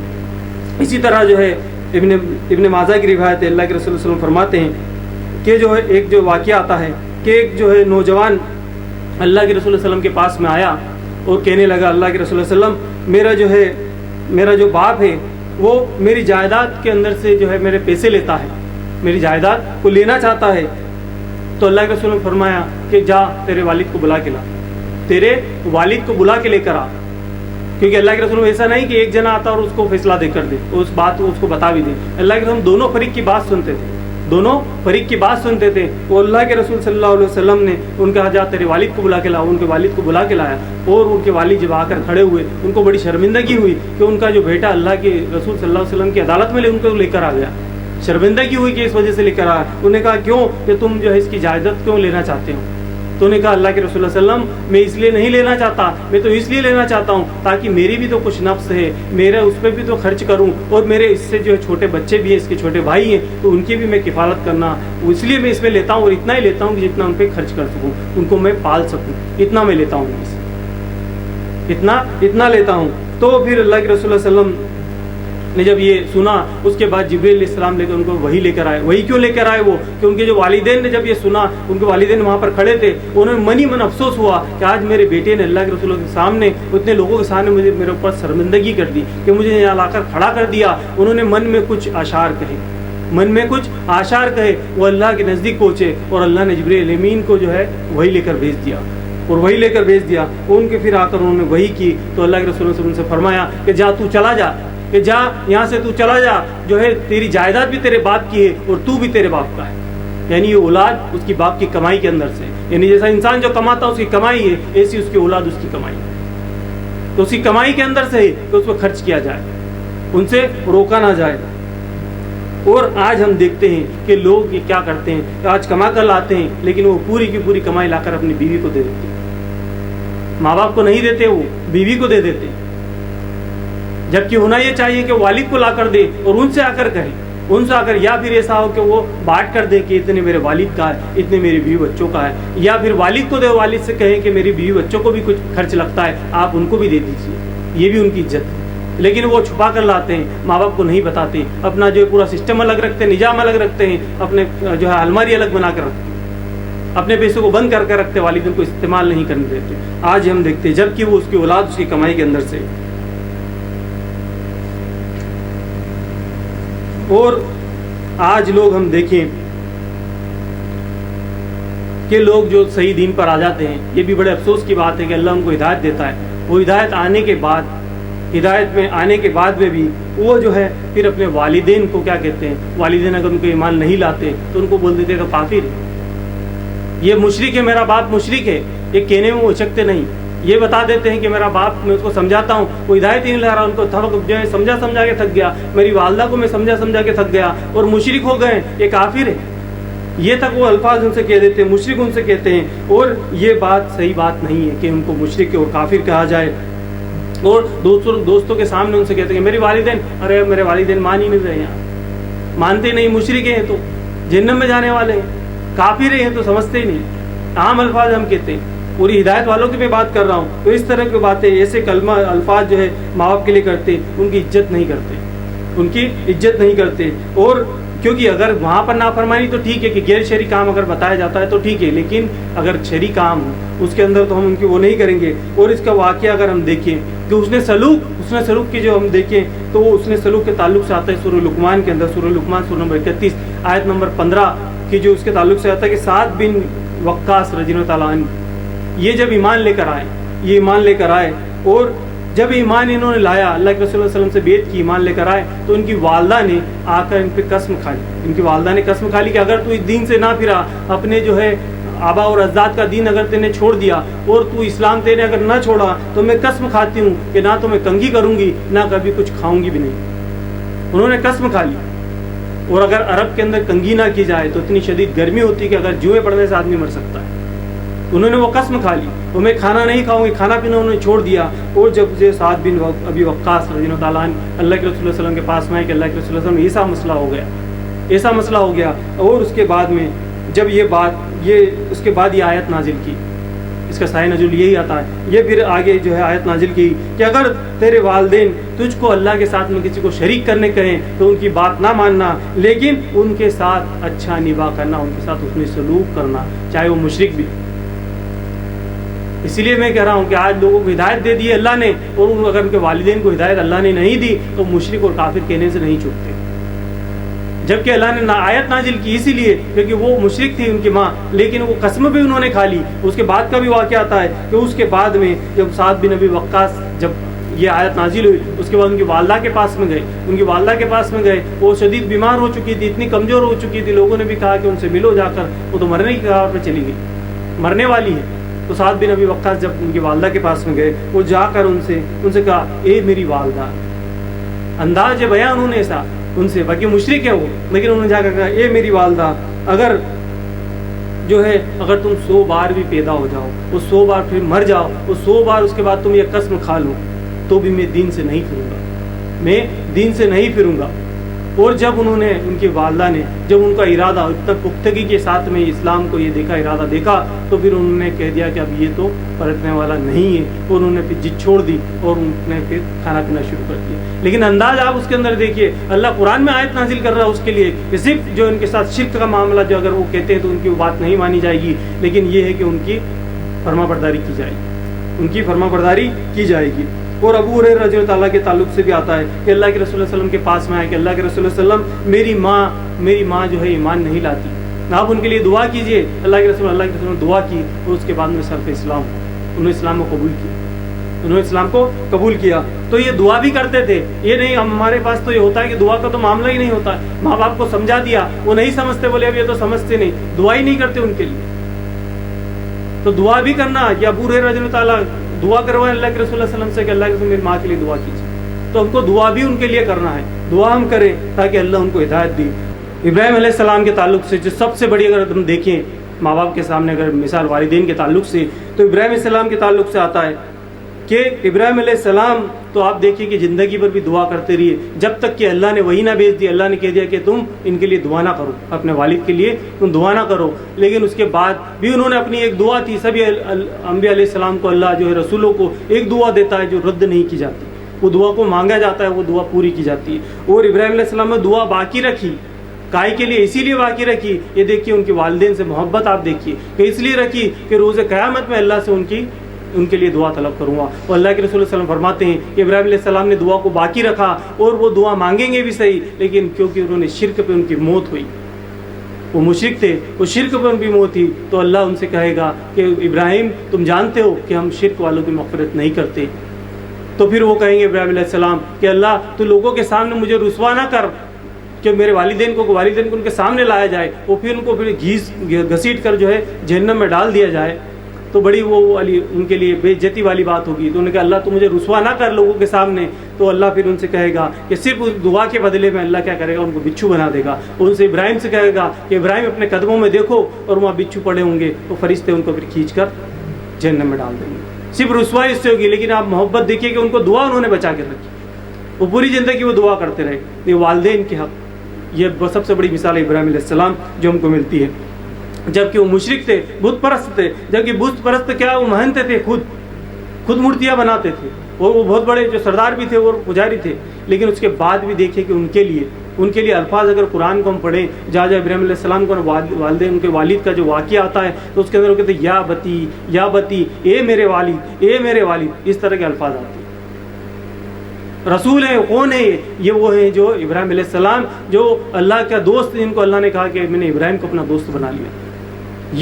S1: اسی طرح جو ہے ابن ماجہ کی روایت ہے, اللہ کے رسول صلی اللہ علیہ وسلم فرماتے ہیں کہ جو ہے ایک جو واقعہ آتا ہے کہ ایک جو ہے نوجوان اللہ کے رسول صلی اللہ علیہ وسلم کے پاس میں آیا اور کہنے لگا اللہ کے رسول صلی اللہ علیہ وسلم میرا جو باپ ہے وہ میری جائیداد کے اندر سے جو ہے میرے پیسے لیتا ہے, میری جائیداد کو لینا چاہتا ہے. تو اللہ کے رسول نے فرمایا کہ جا تیرے والد کو بلا کے لا, تیرے والد کو بلا کے لے کر آ. کیونکہ اللہ کے رسول ایسا نہیں کہ ایک جنا آتا اور اس کو فیصلہ دے کر دے, اس بات کو اس کو بتا بھی دے. اللہ کے رسول دونوں فریق کی بات سنتے تھے, دونوں فریق کی بات سنتے تھے. وہ اللہ کے رسول صلی اللہ علیہ وسلم نے ان کا جا تیرے والد کو بلا کے لا. ان کے والد کو بلا کے لایا اور ان کے والد جب آ کر کھڑے ہوئے ان کو بڑی شرمندگی ہوئی کہ ان کا جو بیٹا اللہ کے رسول صلی اللہ علیہ وسلم کی عدالت میں ان کو لے کر آ گیا. شرمندگی ہوئی کہ اس وجہ سے لے کر آیا. انہوں نے کہا کیوں, کہ تم جو ہے اس کی جائیداد کیوں لینا چاہتے ہو؟ تو انہوں نے کہا اللہ کے رسول صلی اللہ علیہ وسلم میں اس لیے نہیں لینا چاہتا, میں تو اس لیے لینا چاہتا ہوں تاکہ میری بھی تو کچھ نفس ہے, میرا اس پہ بھی تو خرچ کروں, اور میرے اس سے جو چھوٹے بچے بھی ہیں, اس کے چھوٹے بھائی ہیں, تو ان کی بھی میں کفالت کرنا, اس لیے میں اس میں لیتا ہوں. اور اتنا ہی لیتا ہوں کہ جتنا ان پہ خرچ کر سکوں, ان کو میں پال سکوں, اتنا میں لیتا ہوں, اتنا لیتا ہوں. تو پھر اللہ کے رسول صلی اللہ علیہ وسلم نے جب یہ سنا اس کے بعد جبریل علیہ السلام لے کر ان کو وہی لے کر آئے. وہی کیوں لے کر آئے؟ وہ کہ ان کے جو والدین نے جب یہ سنا, ان کے والدین وہاں پر کھڑے تھے, انہوں نے من ہی من افسوس ہوا کہ آج میرے بیٹے نے اللہ کے رسول کے سامنے اتنے لوگوں کے سامنے مجھے میرے اوپر شرمندگی کر دی, کہ مجھے یہاں لا کر کھڑا کر دیا. انہوں نے من میں کچھ اشعار کہے, وہ اللہ کے نزدیک پہنچے اور اللہ نے جبریل امین کو جو ہے وہی لے کر بھیج دیا. ان کے پھر آ کر انہوں نے وہی کی. تو اللہ کے رسول نے سے فرمایا کہ جا تو چلا جا, کہ جا یہاں سے تو چلا جا, جو ہے تیری جائیداد بھی تیرے باپ کی ہے اور تو بھی تیرے باپ کا ہے. یعنی یہ اولاد اس کی باپ کی کمائی کے اندر سے, یعنی جیسا انسان جو کماتا اس کی کمائی ہے, ایسی اس کی اولاد اس کی کمائی ہے. تو اس کی کمائی کے اندر سے ہی تو اس کو خرچ کیا جائے, ان سے روکا نہ جائے. اور آج ہم دیکھتے ہیں کہ لوگ یہ کیا کرتے ہیں, آج کما کر لاتے ہیں لیکن وہ پوری کی پوری کمائی لا کر اپنی بیوی کو دے دیتے ہیں. ماں باپ کو نہیں دیتے, وہ بیوی کو دے دیتے. جبکہ ہونا یہ چاہیے کہ والد کو لا کر دے اور ان سے آ کر کہیں, ان سے آ کر, یا پھر ایسا ہو کہ وہ بانٹ کر دے کہ اتنے میرے والد کا ہے, اتنے میری بیوی بچوں کا ہے, یا پھر والد کو دے, والد سے کہیں کہ میری بیوی بچوں کو بھی کچھ خرچ لگتا ہے, آپ ان کو بھی دے دیجیے. یہ بھی ان کی عزت ہے. لیکن وہ چھپا کر لاتے ہیں, ماں باپ کو نہیں بتاتے, اپنا جو پورا سسٹم الگ رکھتے ہیں, نظام الگ رکھتے ہیں, اپنے جو ہے الماری الگ بنا کر رکھتے ہیں, اپنے پیسوں کو بند کر کے رکھتے, والدین کو استعمال نہیں کرنے دیتے. آج ہم دیکھتے ہیں جبکہ وہ اس کی اولاد اس کی کمائی کے اندر سے. اور آج لوگ ہم دیکھیں کہ لوگ جو صحیح دین پر آ جاتے ہیں, یہ بھی بڑے افسوس کی بات ہے کہ اللہ ان کو ہدایت دیتا ہے. وہ ہدایت میں آنے کے بعد میں بھی وہ جو ہے پھر اپنے والدین کو کیا کہتے ہیں, والدین اگر ان کو ایمان نہیں لاتے تو ان کو بول دیتے تو کافر ہے, یہ مشرک ہے, میرا باپ مشرک ہے. یہ کہنے میں وہ اچکتے نہیں, یہ بتا دیتے ہیں کہ میرا باپ, میں اس کو سمجھاتا ہوں, وہ ہدایت ہی نہیں لا رہا, ان کو جو ہے سمجھا کے تھک گیا, میری والدہ کو میں سمجھا کے تھک گیا اور مشرک ہو گئے, یہ کافر ہے. یہ تک وہ الفاظ ان سے کہہ دیتے ہیں, مشرک ان سے کہتے ہیں. اور یہ بات صحیح بات نہیں ہے کہ ان کو مشرک اور کافر کہا جائے. اور دوستوں کے سامنے ان سے کہتے ہیں کہ میری والدین, ارے میرے والدین مان ہی نہیں رہے, یہاں مانتے نہیں, مشرک ہیں تو جہنم میں جانے والے ہیں, کافر ہیں تو سمجھتے ہی نہیں. عام الفاظ ہم کہتے ہیں, پوری ہدایت والوں کی میں بات کر رہا ہوں. تو اس طرح کی باتیں، ایسے کلمہ الفاظ جو ہے ماں باپ کے لیے کرتے، ان کی عزت نہیں کرتے، ان کی عزت نہیں کرتے. اور کیونکہ اگر وہاں پر نافرمانی تو ٹھیک ہے کہ غیر شرعی کام اگر بتایا جاتا ہے تو ٹھیک ہے، لیکن اگر شرعی کام اس کے اندر تو ہم ان کی وہ نہیں کریں گے. اور اس کا واقعہ اگر ہم دیکھیں کہ اس نے سلوک کی جو ہم دیکھیں تو وہ اس نے سلوک کے تعلق سے آتا ہے سورہ لقمان کے اندر. سورہ لقمان سورہ نمبر 31 آیت نمبر 15 کی جو اس کے تعلق سے آتا ہے کہ سعد بن وقاص رضی اللہ تعالیٰ عنہ یہ جب ایمان لے کر آئے اور جب ایمان انہوں نے لایا، اللہ کے رسول صلی اللہ علیہ وسلم سے بیعت کی، ایمان لے کر آئے، تو ان کی والدہ نے آ کر ان پہ قسم کھا لی کہ اگر تو اس دین سے نہ پھرا، اپنے جو ہے آبا اور اجداد کا دین اگر تینے چھوڑ دیا اور تو اسلام تینے اگر نہ چھوڑا تو میں قسم کھاتی ہوں کہ نہ تو میں کنگھی کروں گی نہ کبھی کچھ کھاؤں گی بھی نہیں. انہوں نے قسم کھا لی. اور اگر عرب کے اندر کنگھی نہ کی جائے تو اتنی شدید گرمی ہوتی ہے کہ اگر جوئیں پڑنے سے آدمی مر سکتا ہے. انہوں نے وہ قسم کھا لی تو میں کھانا نہیں کھاؤں گی، کھانا پینا انہوں نے چھوڑ دیا. اور جب سے سعد بن ابی وقاص رضی اللہ تعالیٰ عنہ اللہ کے رسول صلی اللہ علیہ وسلم کے پاس میں آئے کہ اللہ کے رسول صلی اللہ علیہ وسلم ایسا مسئلہ ہو گیا. اور اس کے بعد میں جب اس کے بعد یہ آیت نازل کی، اس کا سایہ نزول یہی آتا ہے. یہ پھر آگے جو ہے آیت نازل کی کہ اگر تیرے والدین تجھ کو اللہ کے ساتھ میں کسی کو شریک کرنے کہیں تو ان کی بات نہ ماننا، لیکن ان کے ساتھ اچھا نباہ کرنا، ان کے ساتھ حسن سلوک کرنا، چاہے وہ مشرک بھی. اسی لیے میں کہہ رہا ہوں کہ آج لوگوں کو ہدایت دے دی ہے اللہ نے، اور اگر ان کے والدین کو ہدایت اللہ نے نہیں دی تو مشرک اور کافر کہنے سے نہیں چھوٹتے. جبکہ اللہ نے آیت نازل کی اسی لیے کیونکہ وہ مشرک تھی ان کی ماں، لیکن وہ قسم بھی انہوں نے کھا لی. اس کے بعد کا بھی واقعہ آتا ہے کہ اس کے بعد میں جب سعد بن ابی وقاص جب یہ آیت نازل ہوئی اس کے بعد ان کی والدہ کے پاس میں گئے. وہ شدید بیمار ہو چکی تھی، اتنی کمزور ہو چکی تھی، لوگوں نے بھی کہا کہ ان سے ملو جا کر، وہ تو مرنے کی کگار پہ چلی گئی، مرنے والی ہے. تو سعد بن ابی وقاص جب ان کی والدہ کے پاس میں گئے، وہ جا کر ان سے کہا اے میری والدہ، انداز بیان انہوں نے ایسا ان سے، باقی مشرک ہے وہ، لیکن انہوں نے جا کر کہا اے میری والدہ، اگر تم 100 بار بھی پیدا ہو جاؤ، وہ 100 بار پھر مر جاؤ، وہ 100 بار اس کے بعد تم یہ قسم کھا لو تو بھی میں دین سے نہیں پھروں گا. اور جب انہوں نے ان کی والدہ نے جب ان کا ارادہ اتنا پختگی کے ساتھ میں اسلام کو یہ ارادہ دیکھا تو پھر انہوں نے کہہ دیا کہ اب یہ تو پلٹنے والا نہیں ہے، اور انہوں نے پھر ضد چھوڑ دی اور انہوں نے پھر کھانا پینا شروع کر دیا. لیکن انداز آپ اس کے اندر دیکھیے، اللہ قرآن میں آیت نازل کر رہا ہے اس کے لیے کہ صرف جو ان کے ساتھ شرک کا معاملہ جو اگر وہ کہتے ہیں تو ان کی بات نہیں مانی جائے گی، لیکن یہ ہے کہ ان کی فرما برداری کی جائے گی. اور ابو ہریرہ رضی اللہ تعالیٰ کے تعلق سے بھی آتا ہے کہ اللہ کے رسول صلی اللہ علیہ وسلم کے پاس میں آئے کہ اللہ کے رسول صلی اللہ علیہ وسلم میری ماں جو ہے ایمان نہیں لاتی، آپ ان کے لیے دعا کیجئے. اللہ کے رسول نے دعا کی اور اس کے بعد میں صرف انہوں نے اسلام کو قبول کیا. تو یہ دعا بھی کرتے تھے، یہ نہیں ہمارے پاس تو یہ ہوتا ہے کہ دعا کا تو معاملہ ہی نہیں ہوتا. ماں باپ کو سمجھا دیا، وہ نہیں سمجھتے، بولے اب یہ تو سمجھتے نہیں، دعا ہی نہیں کرتے ان کے لیے. تو دعا بھی کرنا کہ ابو ہریرہ رضی اللہ تعالیٰ دعا کروائے اللہ کے رسول صلی اللہ علیہ وسلم سے کہ اللہ کے رسول میری ماں کے لیے دعا کیجیے. تو ہم کو دعا بھی ان کے لیے کرنا ہے، دعا ہم کریں تاکہ اللہ ان کو ہدایت دی. ابراہیم علیہ السلام کے تعلق سے جو سب سے بڑی اگر ہم دیکھیں ماں باپ کے سامنے اگر مثال والدین کے تعلق سے، تو ابراہیم علیہ السلام کے تعلق سے آتا ہے کہ ابراہیم علیہ السلام تو آپ دیکھیے کہ زندگی پر بھی دعا کرتے رہیے جب تک کہ اللہ نے وہی نہ بھیج دی. اللہ نے کہہ دیا کہ تم ان کے لیے دعا نہ کرو، اپنے والد کے لیے تم دعا نہ کرو. لیکن اس کے بعد بھی انہوں نے اپنی ایک دعا تھی. سبھی انبیاء علیہ السلام کو اللہ جو ہے رسولوں کو ایک دعا دیتا ہے جو رد نہیں کی جاتی، وہ دعا کو مانگا جاتا ہے، وہ دعا پوری کی جاتی ہے. اور ابراہیم علیہ السلام نے دعا باقی رکھی، کائے کے لیے اسی لیے باقی رکھی، یہ دیکھیے ان کی والدین سے محبت آپ دیکھیے کہ اس لیے رکھی کہ روز قیامت میں اللہ سے ان کے لیے دعا طلب کروں گا. اور اللہ کے رسول صلی اللہ علیہ وسلم فرماتے ہیں کہ ابراہیم علیہ السلام نے دعا کو باقی رکھا اور وہ دعا مانگیں گے بھی صحیح، لیکن کیونکہ انہوں نے شرک پہ ان کی موت ہوئی، وہ مشرک تھے، وہ شرک پہ ان کی موت تھی، تو اللہ ان سے کہے گا کہ ابراہیم تم جانتے ہو کہ ہم شرک والوں کی مغفرت نہیں کرتے. تو پھر وہ کہیں گے ابراہیم علیہ السلام کہ اللہ تو لوگوں کے سامنے مجھے رسوا نہ کر کہ میرے والدین کو ان کے سامنے لایا جائے، وہ پھر ان کو پھر گھسیٹ کر جو ہے جہنم میں ڈال دیا جائے، تو بڑی وہ ان کے لیے بے عزتی والی بات ہوگی. تو انہوں نے کہا اللہ تو مجھے رسوا نہ کر لوگوں کے سامنے. تو اللہ پھر ان سے کہے گا کہ صرف اس دعا کے بدلے میں اللہ کیا کرے گا، ان کو بچھو بنا دے گا. اور ان سے ابراہیم سے کہے گا کہ ابراہیم اپنے قدموں میں دیکھو اور وہاں بچھو پڑے ہوں گے، تو فرشتے ان کو پھر کھینچ کر جہنم میں ڈال دیں گے. صرف رسوائی اس سے ہوگی، لیکن آپ محبت دیکھیے کہ ان کو دعا انہوں نے بچا کے رکھی، وہ پوری زندگی وہ دعا کرتے رہے. یہ والدین کے حق، یہ سب سے بڑی مثال ہے ابراہیم علیہ السلام جو ہم کو ملتی ہے. جبکہ وہ مشرک تھے، بت پرست تھے، جبکہ بت پرست کیا وہ مہنتے تھے، خود مورتیاں بناتے تھے، اور وہ بہت بڑے جو سردار بھی تھے اور پجاری تھے، لیکن اس کے بعد بھی دیکھیں کہ ان کے لیے الفاظ اگر قرآن کو ہم پڑھیں، جہاں ابراہیم علیہ السلام کو والدین ان کے والد کا جو واقعہ آتا ہے تو اس کے اندر وہ کہتے ہیں یا بتی یا بتی، اے میرے والد، اے میرے والد، اس طرح کے الفاظ آتے ہیں۔ رسول ہیں، کون ہے یہ وہ ہیں جو ابراہیم علیہ السلام، جو اللہ کا دوست، جن کو اللہ نے کہا کہ میں نے ابراہیم کو اپنا دوست بنا لیا،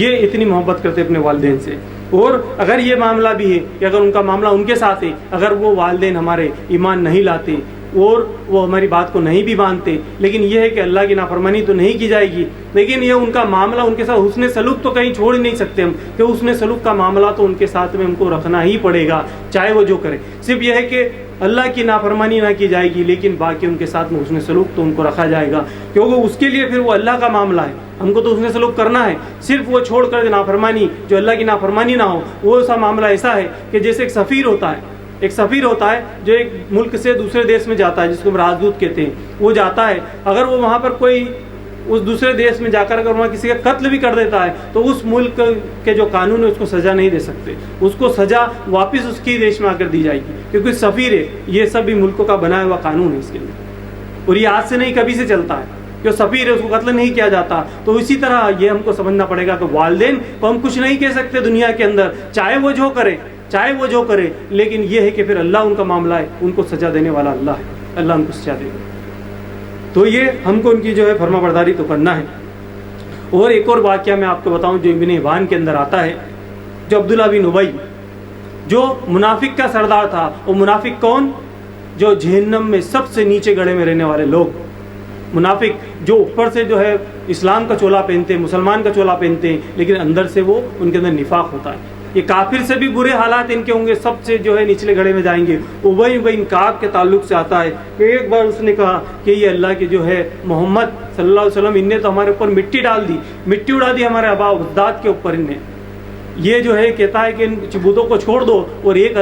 S1: یہ اتنی محبت کرتے اپنے والدین سے۔ اور اگر یہ معاملہ بھی ہے کہ اگر ان کا معاملہ ان کے ساتھ ہے، اگر وہ والدین ہمارے ایمان نہیں لاتے اور وہ ہماری بات کو نہیں بھی مانتے، لیکن یہ ہے کہ اللہ کی نافرمانی تو نہیں کی جائے گی، لیکن یہ ان کا معاملہ، ان کے ساتھ حسن سلوک تو کہیں چھوڑ ہی نہیں سکتے ہم، کہ حسن سلوک کا معاملہ تو ان کے ساتھ میں ہم کو رکھنا ہی پڑے گا، چاہے وہ جو کرے۔ صرف یہ ہے کہ اللہ کی نافرمانی نہ کی جائے گی، لیکن باقی ان کے ساتھ میں حسن سلوک تو ان کو رکھا جائے گا، کیونکہ اس کے لیے پھر وہ اللہ کا معاملہ ہے، ہم کو تو حسن سلوک کرنا ہے۔ صرف وہ چھوڑ کر نافرمانی، جو اللہ کی نافرمانی نہ ہو، وہ سا معاملہ ایسا ہے کہ جیسے ایک سفیر ہوتا ہے جو ایک ملک سے دوسرے دیش میں جاتا ہے، جس کو ہم راجدوت کہتے ہیں، وہ جاتا ہے، اگر وہ وہاں پر کوئی اس دوسرے دیش میں جا کر اگر وہاں کسی کا قتل بھی کر دیتا ہے تو اس ملک کے جو قانون ہے اس کو سزا نہیں دے سکتے، اس کو سزا واپس اس کی دیش میں آ کر دی جائے گی، کیونکہ سفیر ہے، یہ سب بھی ملکوں کا بنایا ہوا قانون ہے اس کے لیے، اور یہ آج سے نہیں کبھی سے چلتا ہے، جو سفیر ہے اس کو قتل نہیں کیا جاتا۔ تو اسی طرح یہ ہم کو سمجھنا پڑے گا کہ والدین کو ہم کچھ نہیں کہہ سکتے دنیا کے اندر، چاہے وہ جو کرے، لیکن یہ ہے کہ پھر اللہ ان کا معاملہ ہے، ان کو سزا دینے والا اللہ ہے، اللہ ان کو سزا دے گا۔ تو یہ ہم کو ان کی جو ہے فرما برداری تو کرنا ہے۔ اور ایک اور واقعہ میں آپ کو بتاؤں جو ابن حبان کے اندر آتا ہے، جو عبداللہ بن ابی جو منافق کا سردار تھا، وہ منافق کون؟ جو جہنم میں سب سے نیچے گڑھے میں رہنے والے لوگ، منافق جو اوپر سے جو ہے اسلام کا چولا پہنتے ہیں، مسلمان کا چولا پہنتے ہیں، لیکن اندر سے وہ ان کے اندر نفاق ہوتا ہے۔ یہ کافر سے بھی برے حالات ان کے ہوں گے، سب سے جو ہے نچلے گڑھے میں جائیں گے۔ ابی بن کعب کے تعلق سے آتا ہے کہ ایک بار اس نے کہا کہ یہ اللہ کے جو ہے محمد صلی اللہ علیہ وسلم، ان نے تو ہمارے اوپر مٹی اڑا دی ہمارے آباء و اجداد کے اوپر، ان نے یہ جو ہے کہتا ہے کہ ان بتوں کو چھوڑ دو اور ایک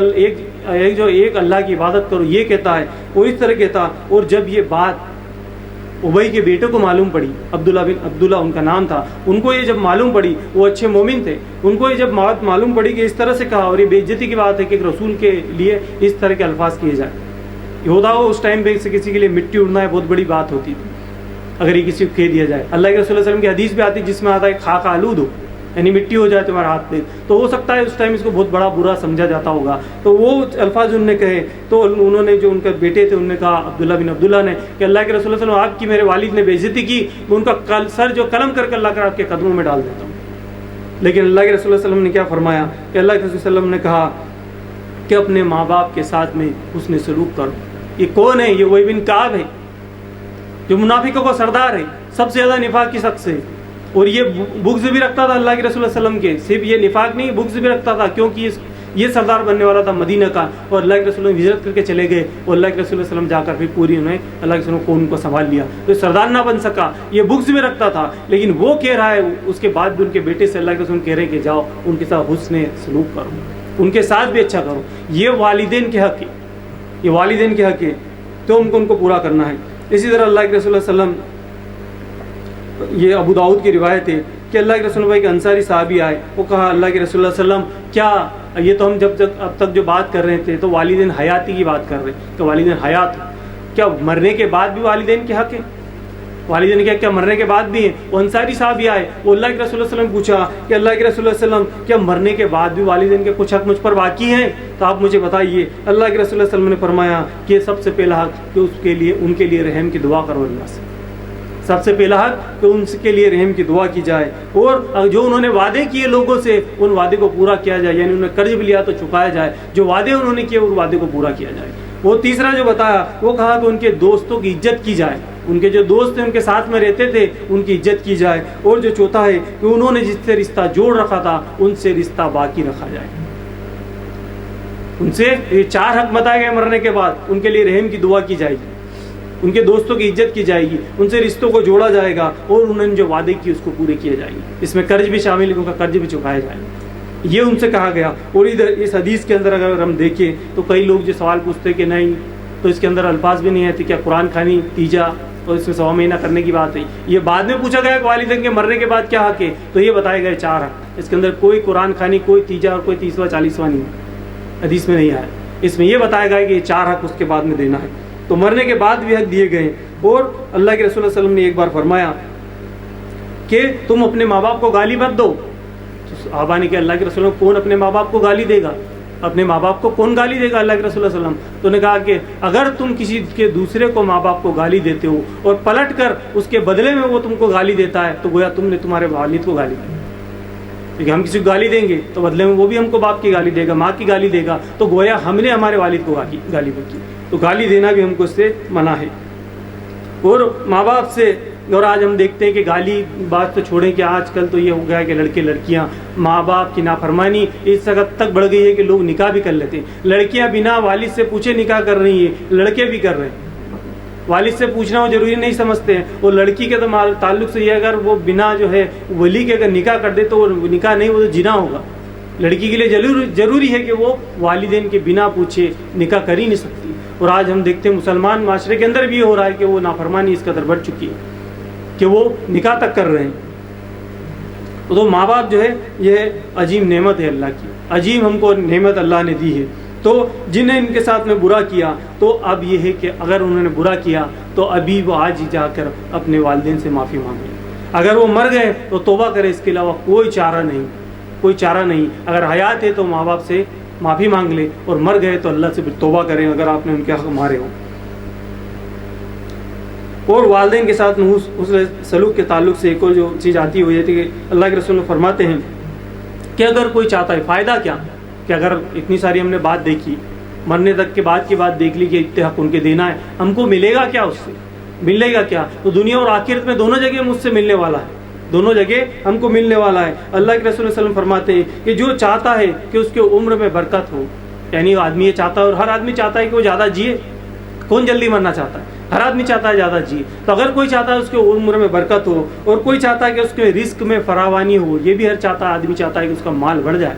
S1: اللہ کی عبادت کرو، یہ کہتا ہے، وہ اس طرح کہتا۔ اور جب یہ بات ابی کے بیٹے کو معلوم پڑی، عبداللہ ان کا نام تھا، ان کو یہ جب معلوم پڑی، وہ اچھے مومن تھے، ان کو یہ جب بات معلوم پڑی کہ اس طرح سے کہا، اور یہ بے عزتی کی بات ہے کہ ایک رسول کے لیے اس طرح کے الفاظ کیے جائیں، یہ ہوتا ہو اس ٹائم پہ کسی کے لیے مٹی اڑنا ہے بہت بڑی بات ہوتی تھی اگر یہ کسی کو کہہ دیا جائے۔ اللہ کے رسول صلی اللہ علیہ وسلم کی حدیث بھی آتی جس میں آتا ہے خاک آلود ہو، یعنی مٹی ہو جائے تمہارے ہاتھ پہ، تو ہو سکتا ہے اس ٹائم اس کو بہت بڑا برا سمجھا جاتا ہوگا۔ تو وہ الفاظ انہوں نے کہے، تو انہوں نے جو ان کے بیٹے تھے انہوں نے کہا، عبداللہ بن عبداللہ نے، کہ اللہ کے رسول صلی اللہ علیہ وسلم آپ کی میرے والد نے بے عزتی کی، میں ان کا سر جو قلم کر کے اللہ کر آپ کے قدموں میں ڈال دیتا ہوں۔ لیکن اللہ کے رسول صلی اللہ علیہ وسلم نے کیا فرمایا کہ اللہ کے رسول صلی اللہ علیہ وسلم نے کہا کہ اپنے ماں باپ کے ساتھ میں حسن سلوک کرو۔ یہ کون ہے؟ یہ وہی بن کعب ہے جو منافقوں کا سردار ہے، سب سے زیادہ نفاق کی شخص ہے، اور یہ بغض بھی رکھتا تھا اللہ کے رسول صلی اللہ علیہ وسلم کے، صرف یہ نفاق نہیں بغض بھی رکھتا تھا، کیونکہ یہ سردار بننے والا تھا مدینہ کا، اور اللہ کے رسول ہجرت کر کے چلے گئے، اور اللہ کے رسول صلی اللہ علیہ وسلم جا کر پھر پوری انہیں اللہ کے رسول کو ان کو سنبھال لیا، تو سردار نہ بن سکا، یہ بغض بھی رکھتا تھا، لیکن وہ کہہ رہا ہے اس کے بعد بھی ان کے بیٹے سے اللہ کے رسول کہہ رہے ہیں کہ جاؤ ان کے ساتھ حسن سلوک کرو، ان کے ساتھ بھی اچھا کرو، یہ والدین کے حق ہے، یہ والدین کے حق ہے، تو ہم کو ان کو پورا کرنا ہے۔ اسی طرح اللہ کے رسول صلی اللہ علیہ وسلم، یہ ابو داؤد کی روایت ہے کہ اللہ کے رسول بھائی کے انصاری صحابی آئے، وہ کہا اللہ کے رسول اللہ علیہ وسلم کیا یہ تو ہم جب اب تک جو بات کر رہے تھے تو والدین حیاتی کی بات کر رہے کہ والدین حیات، کیا مرنے کے بعد بھی والدین کے حق ہے؟ والدین کیا مرنے کے بعد بھی ہیں؟ وہ انصاری صحابی آئے، وہ اللہ کے رسول اللہ علیہ وسلم پوچھا کہ اللہ کے رسول اللہ علیہ وسلم کیا مرنے کے بعد بھی والدین کے کچھ حق مجھ پر باقی ہیں؟ تو آپ مجھے بتائیے۔ اللہ کے رسول اللہ علیہ وسلم نے فرمایا کہ سب سے پہلا حق کہ اس کے لیے ان کے لیے رحم کی دعا کرو اللہ سے، سب سے پہلا حق کہ ان کے لیے رحم کی دعا کی جائے، اور جو انہوں نے وعدے کیے لوگوں سے ان وعدے کو پورا کیا جائے، یعنی انہوں نے قرض بھی لیا تو چکایا جائے، جو وعدے انہوں نے کیے ان وعدے کو پورا کیا جائے۔ وہ تیسرا جو بتایا وہ کہا کہ ان کے دوستوں کی عزت کی جائے، ان کے جو دوست تھے ان کے ساتھ میں رہتے تھے ان کی عزت کی جائے، اور جو چوتھا ہے کہ انہوں نے جس سے رشتہ جوڑ رکھا تھا ان سے رشتہ باقی رکھا جائے۔ ان سے یہ چار حق بتائے گئے مرنے کے بعد، ان کے لیے رحم کی دعا کی جائے گی، ان کے دوستوں کی عزت کی جائے گی، ان سے رشتوں کو جوڑا جائے گا، اور انہوں نے جو وعدے کیے اس کو پورے کیے جائیں گے، اس میں قرض بھی شامل ہے، ان کا قرض بھی چکایا جائے گا، یہ ان سے کہا گیا۔ اور ادھر اس حدیث کے اندر اگر ہم دیکھیں تو کئی لوگ جو سوال پوچھتے کہ نہیں تو اس کے اندر الفاظ بھی نہیں آتے، کیا قرآن خوانی تیجا اور اس میں 1.25 مہینہ کرنے کی بات ہے. یہ بعد میں پوچھا گیا کہ والدین کے مرنے کے بعد کیا حق ہے, تو یہ بتائے گئے 4 حق. اس کے اندر کوئی قرآن خوانی, کوئی تیجا اور کوئی 30واں 40واں نہیں ہے, حدیث میں نہیں آیا. اس میں یہ بتایا گیا کہ یہ 4 حق اس کے بعد میں دینا ہے. تو مرنے کے بعد بھی حق دیے گئے ہیں. اور اللہ کے رسول صلی اللہ علیہ وسلم نے ایک بار فرمایا کہ تم اپنے ماں باپ کو گالی مت دو. صحابہ نے کہ اللہ کے رسول کون اپنے ماں باپ کو گالی دے گا, اپنے ماں باپ کو کون گالی دے گا اللہ کے رسول صلی اللہ علیہ وسلم. تو نے کہا کہ اگر تم کسی کے دوسرے کو ماں باپ کو گالی دیتے ہو اور پلٹ کر اس کے بدلے میں وہ تم کو گالی دیتا ہے تو گویا تم نے تمہارے والد کو گالی دی. کیونکہ ہم کسی کو گالی دیں گے تو بدلے میں وہ بھی ہم کو باپ کی گالی دے گا, ماں کی گالی دے گا, تو گویا ہم نے ہمارے والد کو گالی دی. تو گالی دینا بھی ہم کو اس سے منع ہے. اور ماں باپ سے, اور آج ہم دیکھتے ہیں کہ گالی بات تو چھوڑیں کہ آج کل تو یہ ہو گیا ہے کہ لڑکے لڑکیاں ماں باپ کی نافرمانی اس حد تک بڑھ گئی ہے کہ لوگ نکاح بھی کر لیتے ہیں. لڑکیاں بنا والد سے پوچھے نکاح کر رہی ہیں, لڑکے بھی کر رہے ہیں. والد سے پوچھنا وہ ضروری نہیں سمجھتے ہیں. اور لڑکی کے تو تعلق سے یہ اگر وہ بنا جو ہے ولی کے اگر نکاح کر دے تو وہ نکاح نہیں, وہ تو جنا ہوگا. لڑکی کے لیے ضروری ہے کہ وہ والدین کے بنا پوچھے نکاح کر ہی نہیں سکتی. اور آج ہم دیکھتے ہیں مسلمان معاشرے کے اندر بھی یہ ہو رہا ہے کہ وہ نافرمانی اس قدر بڑھ چکی ہے کہ وہ نکاح تک کر رہے ہیں. تو ماں باپ جو ہے یہ عظیم نعمت ہے اللہ کی, عظیم ہم کو نعمت اللہ نے دی ہے. تو جنہیں ان کے ساتھ میں برا کیا تو اب یہ ہے کہ اگر انہوں نے برا کیا تو ابھی وہ آج ہی جا کر اپنے والدین سے معافی مانگے. اگر وہ مر گئے تو توبہ کرے, اس کے علاوہ کوئی چارہ نہیں, کوئی چارہ نہیں. اگر حیات ہے تو ماں باپ سے معافی مانگ لے, اور مر گئے تو اللہ سے توبہ کریں اگر آپ نے ان کے حق مارے ہو. اور والدین کے ساتھ حسن سلوک کے تعلق سے ایک اور جو چیز آتی ہوئی ہے کہ اللہ کے رسول فرماتے ہیں کہ اگر کوئی چاہتا ہے, فائدہ کیا کہ اگر اتنی ساری ہم نے بات دیکھی, مرنے تک کے بعد کی بات دیکھ لی کہ اتنے حق ان کے دینا ہے, ہم کو ملے گا کیا, اس سے ملے گا کیا؟ تو دنیا اور آخرت میں دونوں جگہ مجھ سے ملنے والا ہے, دونوں جگہ ہم کو ملنے والا ہے. اللہ کے رسول صلی اللہ علیہ وسلم فرماتے ہیں کہ جو چاہتا ہے کہ اس کے عمر میں برکت ہو, یعنی آدمی یہ چاہتا ہے, اور ہر آدمی چاہتا ہے کہ وہ زیادہ جیے. کون جلدی مرنا چاہتا ہے؟ ہر آدمی چاہتا ہے زیادہ جیے. تو اگر کوئی چاہتا ہے اس کے عمر میں برکت ہو, اور کوئی چاہتا ہے کہ اس کے رزق میں فراوانی ہو, یہ بھی ہر چاہتا ہے, آدمی چاہتا ہے کہ اس کا مال بڑھ جائے.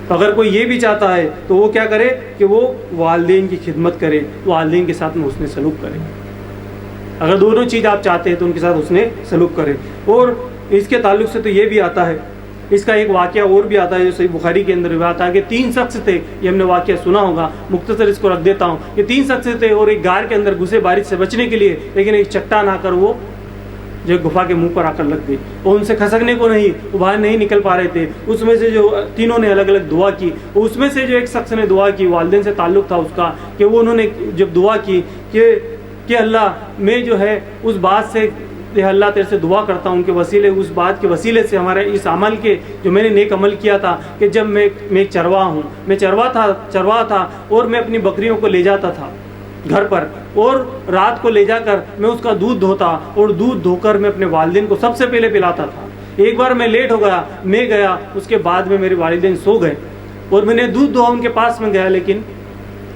S1: تو اگر کوئی یہ بھی چاہتا ہے تو وہ کیا کرے کہ وہ والدین کی خدمت کرے, والدین کے ساتھ میں حسن سلوک کرے. اگر دونوں چیز آپ چاہتے ہیں تو ان کے ساتھ حسن سلوک کرے. اور اس کے تعلق سے تو یہ بھی آتا ہے, اس کا ایک واقعہ اور بھی آتا ہے جو صحیح بخاری کے اندر روایت ہے کہ 3 شخص تھے. یہ ہم نے واقعہ سنا ہوگا, مختصر اس کو رکھ دیتا ہوں کہ 3 شخص تھے اور ایک غار کے اندر گھسے بارش سے بچنے کے لیے, لیکن ایک چٹان آ کر وہ جو گفا کے منہ پر آ کر لگ گئی, اور ان سے کھسکنے کو نہیں, وہ باہر نہیں نکل پا رہے تھے. اس میں سے جو تینوں نے الگ الگ دعا کی, اس میں سے جو ایک شخص نے دعا کی, والدین سے تعلق تھا اس کا, کہ وہ انہوں نے جب دعا کی کہ اللہ میں جو ہے اس بات سے اللہ تیرے سے دعا کرتا ہوں کہ وسیلے اس بات کے وسیلے سے ہمارے اس عمل کے جو میں نے نیک عمل کیا تھا کہ جب میں ایک چرواہ ہوں, میں چرواہ تھا اور میں اپنی بکریوں کو لے جاتا تھا گھر پر, اور رات کو لے جا کر میں اس کا دودھ دھوتا, اور دودھ دھو کر میں اپنے والدین کو سب سے پہلے پلاتا تھا. ایک بار میں لیٹ ہو گیا, میں گیا, اس کے بعد میں میرے والدین سو گئے, اور میں نے دودھ دھوا ان کے پاس میں گیا لیکن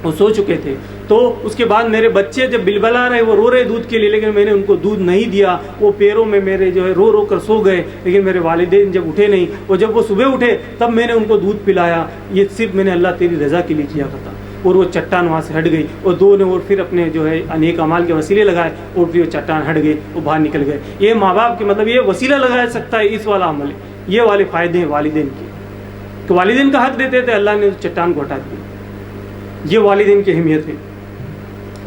S1: وہ سو چکے تھے. تو اس کے بعد میرے بچے جب بلبلا رہے, وہ رو رہے دودھ کے لیے, لیکن میں نے ان کو دودھ نہیں دیا. وہ پیروں میں میرے جو ہے رو رو کر سو گئے, لیکن میرے والدین جب اٹھے نہیں, اور جب وہ صبح اٹھے تب میں نے ان کو دودھ پلایا. یہ صرف میں نے اللہ تیری رضا کے لیے کیا تھا. اور وہ چٹان وہاں سے ہٹ گئی, اور دو نے اور پھر اپنے جو ہے انیک اعمال کے وسیلے لگائے, اور پھر وہ چٹان ہٹ گئے, وہ باہر نکل گئے. یہ ماں باپ کے مطلب یہ وسیلہ لگا سکتا ہے اس والا عمل, یہ والے فائدے ہیں والدین کے, کہ والدین کا حق دیتے تھے, اللہ نے اس چٹان کو ہٹا دیا. یہ والدین کی اہمیت ہے.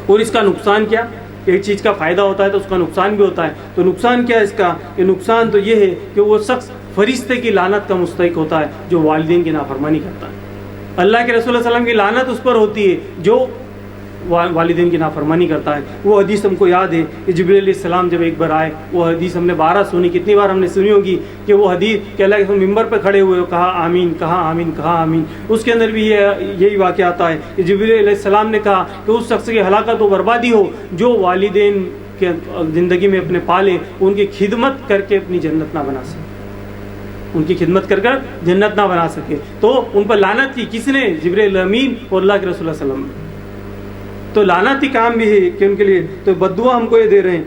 S1: اور اس کا نقصان کیا؟ ایک چیز کا فائدہ ہوتا ہے تو اس کا نقصان بھی ہوتا ہے. تو نقصان کیا ہے اس کا؟ کہ نقصان تو یہ ہے کہ وہ شخص فرشتے کی لعنت کا مستحق ہوتا ہے جو والدین کی نافرمانی کرتا ہے. اللہ کے رسول صلی اللہ علیہ وسلم کی لعنت اس پر ہوتی ہے جو والدین کی نافرمانی کرتا ہے. وہ حدیث ہم کو یاد ہے کہ جبریل علیہ السلام جب ایک بار آئے, وہ حدیث ہم نے 12 سنی, کتنی بار ہم نے سنی ہوگی کہ وہ حدیث کہ اللہ کے ممبر پہ کھڑے ہوئے, کہا آمین, کہا آمین, کہا آمین. اس کے اندر بھی یہی واقعہ آتا ہے کہ جبریل علیہ السلام نے کہا کہ اس شخص کی ہلاکت و بربادی ہو جو والدین کے زندگی میں اپنے پالے, ان کی خدمت کر کے اپنی جنت نہ بنا سکے, ان کی خدمت کر کر جنت نہ بنا سکے. تو ان پر لعنت کی کس نے؟ جبریل امین اور اللہ کے رسول صلی اللہ علیہ وسلم. تو لعنتی کام بھی ہے کہ ان کے لیے تو بد دعا ہم کو یہ دے رہے ہیں,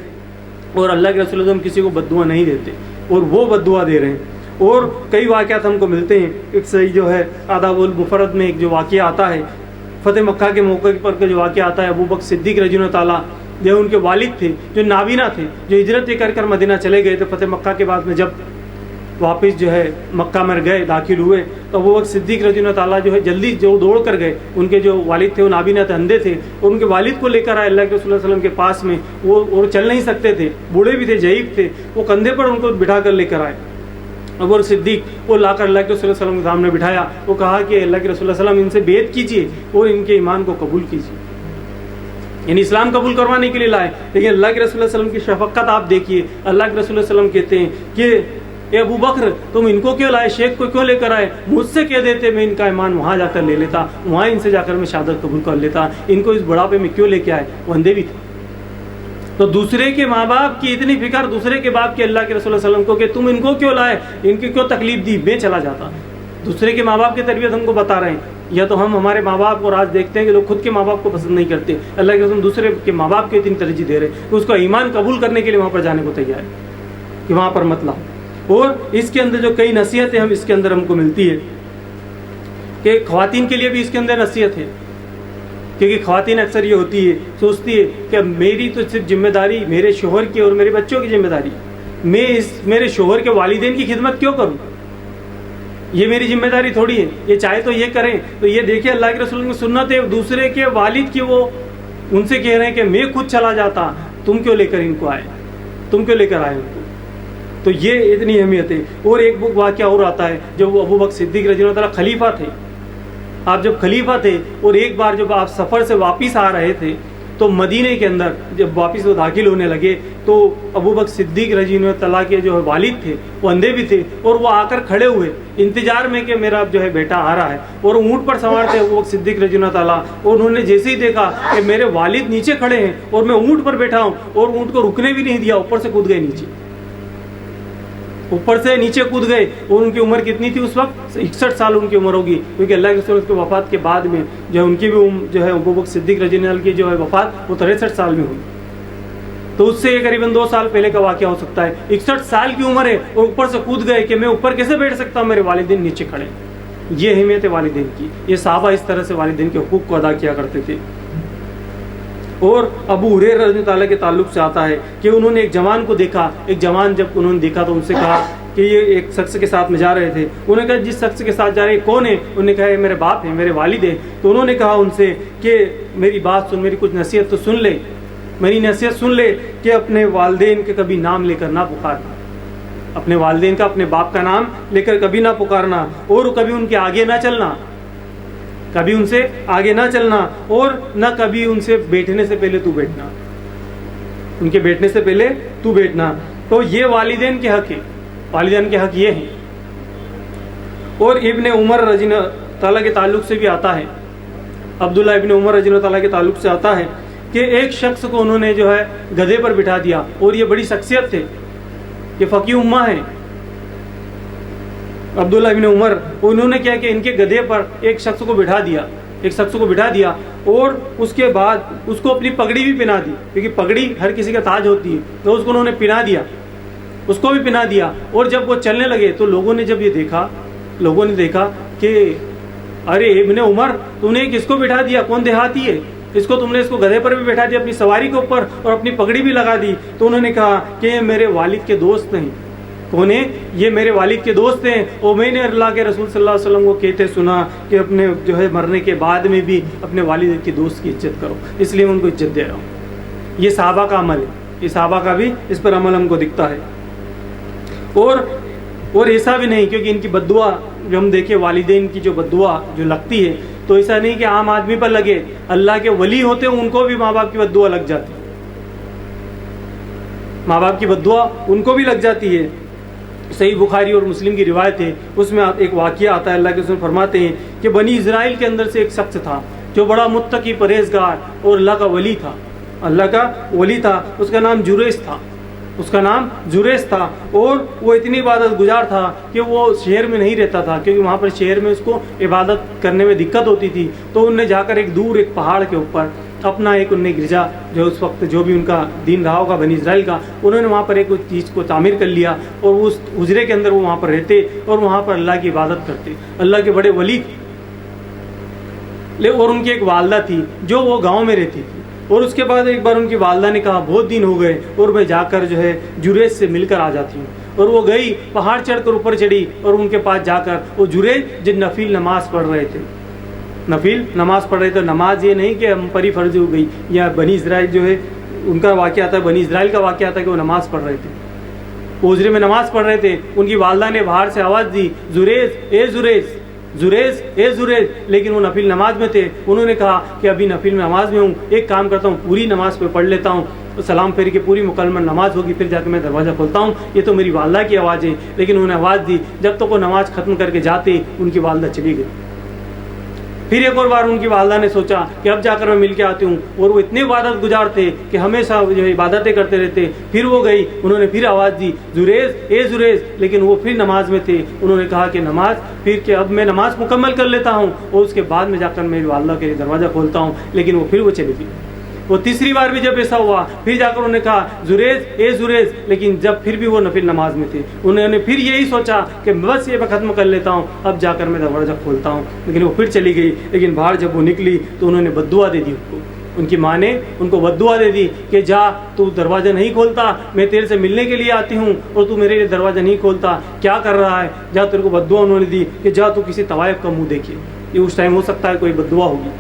S1: اور اللہ کے رسول ہم کسی کو بد دعا نہیں دیتے, اور وہ بد دعا دے رہے ہیں. اور کئی واقعات ہم کو ملتے ہیں. ایک صحیح جو ہے آداب المفرد میں ایک جو واقعہ آتا ہے فتح مکہ کے موقع پر جو واقعہ آتا ہے, ابو بکر صدیق رضی اللہ تعالیٰ جو ان کے والد تھے جو نابینا تھے، جو ہجرت کر کر مدینہ چلے گئے، تو فتح مکہ کے بعد میں جب واپس جو ہے مکہ میں گئے، داخل ہوئے، تو وہ وقت صدیق رضی اللہ تعالیٰ جو ہے جلدی جو دوڑ کر گئے، ان کے جو والد تھے وہ نابینا تھے، اندھے تھے، اور ان کے والد کو لے کر آئے اللہ کے رسول صلی اللہ علیہ وسلم کے پاس میں. وہ چل نہیں سکتے تھے، بوڑھے بھی تھے، ضعیف تھے، وہ کندھے پر ان کو بٹھا کر لے کر آئے. ابو بکر صدیق وہ لا کر اللہ کے رسول صلی اللہ علیہ وسلم کے سامنے بٹھایا. وہ کہا کہ اللہ کے رسول صلی اللہ علیہ وسلم ان سے بیعت کیجیے اور ان کے ایمان کو قبول کیجیے، یعنی اسلام قبول کروانے کے لیے لائے. لیکن اللہ کے رسول صلی اللہ علیہ وسلم کی شفقت آپ دیکھیے. اللہ کے رسول صلی اللہ علیہ وسلم کہتے ہیں کہ اے ابو بکر تم ان کو کیوں لائے، شیخ کو کیوں لے کر آئے؟ مجھ سے کہہ دیتے میں ان کا ایمان وہاں جا کر لے لیتا، وہاں ان سے جا کر میں شہادت قبول کر لیتا. ان کو اس بڑھاپے میں کیوں لے کے آئے؟ وہ اندھے بھی تھے. تو دوسرے کے ماں باپ کی اتنی فکر، دوسرے کے باپ کی اللہ کے رسول صلی اللہ علیہ وسلم کو کہ تم ان کو کیوں لائے، ان کی کیوں تکلیف دی، میں چلا جاتا. دوسرے کے ماں باپ کی تربیت ہم کو بتا رہے ہیں. یا تو ہم ہمارے ماں باپ کو آج دیکھتے ہیں کہ لوگ خود کے ماں باپ کو پسند نہیں کرتے، اللہ کے رسول دوسرے کے ماں باپ کی اتنی ترجیح دے رہے کہ اس کو ایمان قبول کرنے کے لیے وہاں پر جانے کو تیار ہے کہ وہاں پر مت لاؤ. اور اس کے اندر جو کئی نصیحتیں اس کے اندر ہم کو ملتی ہے کہ خواتین کے لیے بھی اس کے اندر نصیحت ہے. کیونکہ خواتین اکثر یہ ہوتی ہے، سوچتی ہے کہ میری تو صرف ذمہ داری میرے شوہر کی اور میرے بچوں کی ذمہ داری، میں میرے شوہر کے والدین کی خدمت کیوں کروں، یہ میری ذمہ داری تھوڑی ہے، یہ چاہے تو یہ کریں. تو یہ دیکھیں اللہ کے رسول کی سنت ہے، دوسرے کے والد کی وہ ان سے کہہ رہے ہیں کہ میں خود چلا جاتا، تم کیوں لے کر ان کو آئے، تم کیوں لے کر آئے ان کو. تو یہ اتنی اہمیت ہے. اور ایک واقعہ اور آتا ہے جب ابو بکر صدیق رضی اللہ تعالیٰ خلیفہ تھے. آپ جب خلیفہ تھے اور ایک بار جب آپ سفر سے واپس آ رہے تھے تو مدینے کے اندر جب واپس وہ داخل ہونے لگے تو ابو بکر صدیق رضی اللہ تعالیٰ کے جو والد تھے وہ اندھے بھی تھے، اور وہ آ کر کھڑے ہوئے انتظار میں کہ میرا جو ہے بیٹا آ رہا ہے. اور اونٹ پر سوار تھے ابو بکر صدیق رضی اللہ تعالیٰ، اور انہوں نے جیسے ہی دیکھا کہ میرے والد نیچے کھڑے ہیں اور میں اونٹ پر بیٹھا ہوں، اور اونٹ کو رکنے بھی نہیں دیا، اوپر سے کود گئے نیچے، اوپر سے نیچے کود گئے. اور ان کی عمر کتنی تھی اس وقت؟ 61 سال ان کی عمر ہوگی، کیونکہ اللہ کے رسول کی وفات کے بعد میں جو ہے ان کی بھی جو ہے ابو بکر صدیق رضی اللہ عنہ کی جو ہے وفات وہ 63 سال میں ہوئی. تو اس سے قریباً 2 سال پہلے کا واقعہ ہو سکتا ہے. 61 سال کی عمر ہے اور اوپر سے کود گئے کہ میں اوپر کیسے بیٹھ سکتا ہوں، میرے والدین نیچے کھڑے. یہ اہمیت ہے والدین کی. یہ صحابہ اس طرح سے والدین کے حقوق کو ادا کیا کرتے تھے. اور ابو ہریرہ رضی اللہ تعالیٰ کے تعلق سے آتا ہے کہ انہوں نے ایک جوان کو دیکھا. ایک جوان جب انہوں نے دیکھا تو ان سے کہا کہ یہ ایک شخص کے ساتھ میں جا رہے تھے. انہوں نے کہا جس شخص کے ساتھ جا رہے کون ہے؟ انہوں نے کہا میرے باپ ہیں، میرے والد ہیں. تو انہوں نے کہا ان سے کہ میری بات سن، میری کچھ نصیحت تو سن لے، میری نصیحت سن لے کہ اپنے والدین کے کبھی نام لے کر نہ پکارنا، اپنے والدین کا، اپنے باپ کا نام لے کر کبھی نہ پکارنا، اور کبھی ان کے آگے نہ چلنا، کبھی ان سے آگے نہ چلنا، اور نہ کبھی ان سے بیٹھنے سے پہلے تو بیٹھنا، ان کے بیٹھنے سے پہلے تو بیٹھنا. تو یہ والدین کے حق ہے، والدین کے حق یہ ہیں. اور ابن عمر رضی اللہ تعالیٰ کے تعلق سے بھی آتا ہے، عبداللہ ابن عمر رضی اللہ تعالیٰ کے تعلق سے آتا ہے کہ ایک شخص کو انہوں نے جو ہے گدھے پر بٹھا دیا، اور یہ بڑی شخصیت تھے، یہ فقیہ امہ ہیں عبداللہ ابن عمر. انہوں نے کیا کہ ان کے گدھے پر ایک شخص کو بٹھا دیا، ایک شخص کو بٹھا دیا، اور اس کے بعد اس کو اپنی پگڑی بھی پہنا دی، کیونکہ پگڑی ہر کسی کا تاج ہوتی ہے، تو اس کو انہوں نے پہنا دیا، اس کو بھی پہنا دیا. اور جب وہ چلنے لگے تو لوگوں نے جب یہ دیکھا، لوگوں نے دیکھا کہ ارے ابن عمر تم نے کس کو بٹھا دیا، کون دیہاتی ہے اس کو، تم نے اس کو گدھے پر بھی بٹھا دیا، اپنی سواری کے اوپر، اور اپنی پگڑی بھی لگا دی. تو انہوں نے کہا کہ یہ میرے والد کے دوست ہیں. کون ہے؟ یہ میرے والد کے دوست ہیں، اور میں نے اللہ کے رسول صلی اللہ علیہ وسلم کو کہتے سنا کہ اپنے جو ہے مرنے کے بعد میں بھی اپنے والد کے دوست کی عزت کرو، اس لیے میں ان کو عزت دے رہا ہوں. یہ صحابہ کا عمل ہے، یہ صحابہ کا بھی اس پر عمل ہم کو دکھتا ہے. اور ایسا بھی نہیں کیونکہ ان کی بد دعا جو ہم دیکھیں، والدین کی جو بد دعا جو لگتی ہے، تو ایسا نہیں کہ عام آدمی پر لگے، اللہ کے ولی ہوتے ہیں ان کو بھی ماں باپ کی بد دعا لگ جاتی ہے، ماں باپ کی بد دعا ان کو بھی لگ جاتی ہے. صحیح بخاری اور مسلم کی روایت ہے، اس میں ایک واقعہ آتا ہے، اللہ کے رسول فرماتے ہیں کہ بنی اسرائیل کے اندر سے ایک شخص تھا جو بڑا متقی پرہیزگار اور اللہ کا ولی تھا، اللہ کا ولی تھا. اس کا نام جریس تھا، اس کا نام جریس تھا. اور وہ اتنی عبادت گزار تھا کہ وہ شہر میں نہیں رہتا تھا، کیونکہ وہاں پر شہر میں اس کو عبادت کرنے میں دقت ہوتی تھی. تو انہوں نے جا کر ایک دور ایک پہاڑ کے اوپر اپنا ایک انہوں نے گرجا، جو اس وقت جو بھی ان کا دین رہا ہوگا بنی اسرائیل کا، انہوں نے وہاں پر ایک چیز کو تعمیر کر لیا، اور اس حجرے کے اندر وہ وہاں پر رہتے اور وہاں پر اللہ کی عبادت کرتے. اللہ کے بڑے ولی تھے. اور ان کی ایک والدہ تھی جو وہ گاؤں میں رہتی تھی. اور اس کے بعد ایک بار ان کی والدہ نے کہا بہت دن ہو گئے اور میں جا کر جو ہے جریج سے مل کر آ جاتی ہوں. اور وہ گئی, پہاڑ چڑھ کر اوپر چڑھی اور ان کے پاس جا کر وہ جریج جو نفل نماز پڑھ رہے تھے, نفل نماز پڑھ رہے تھے. نماز یہ نہیں کہ ہم پری فرض ہو گئی, یا بنی اسرائیل جو ہے ان کا واقعہ آتا ہے, بنی اسرائیل کا واقعہ آتا ہے کہ وہ نماز پڑھ رہے تھے, حجرے میں نماز پڑھ رہے تھے. ان کی والدہ نے باہر سے آواز دی, زریج اے زریج, زریج اے زریج, لیکن وہ نفل نماز میں تھے. انہوں نے کہا کہ ابھی نفل میں نماز میں ہوں, ایک کام کرتا ہوں پوری نماز پہ پڑھ لیتا ہوں, سلام پھیر کے پوری مکمل نماز ہوگی, پھر جا کے میں دروازہ کھولتا ہوں. یہ تو میری والدہ کی آواز ہے. لیکن انہوں نے آواز دی, جب تک وہ نماز ختم کر کے جاتے ان کی والدہ چلی گئی. پھر ایک اور بار ان کی والدہ نے سوچا کہ اب جا کر میں مل کے آتی ہوں, اور وہ اتنے عبادت گزار تھے کہ ہمیشہ جو ہے عبادتیں کرتے رہتے. پھر وہ گئی, انہوں نے پھر آواز دی, زریج اے زریج, لیکن وہ پھر نماز میں تھے. انہوں نے کہا کہ نماز, پھر کہ اب میں نماز مکمل کر لیتا ہوں اور اس کے بعد میں جا کر میری والدہ کے دروازہ کھولتا ہوں. لیکن وہ پھر چلی گئی. وہ تیسری بار بھی جب ایسا ہوا, پھر جا کر انہوں نے کہا زریج اے زریج, لیکن جب پھر بھی وہ نفل نماز میں تھے. انہوں نے پھر یہی سوچا کہ بس یہ میں ختم کر لیتا ہوں, اب جا کر میں دروازہ کھولتا ہوں. لیکن وہ پھر چلی گئی. لیکن باہر جب وہ نکلی تو انہوں نے بد دعا دے دی ان کو. ان کی ماں نے ان کو بد دعا دے دی کہ جا, تو دروازہ نہیں کھولتا, میں تیرے سے ملنے کے لیے آتی ہوں اور تو میرے لیے دروازہ نہیں کھولتا, کیا کر رہا ہے, جا. تیرے کو بد دعا انہوں نے دی کہ جا تو کسی طوائف کا منہ دیکھیے. یہ اس ٹائم ہو سکتا ہے کوئی بد دعا ہوگی,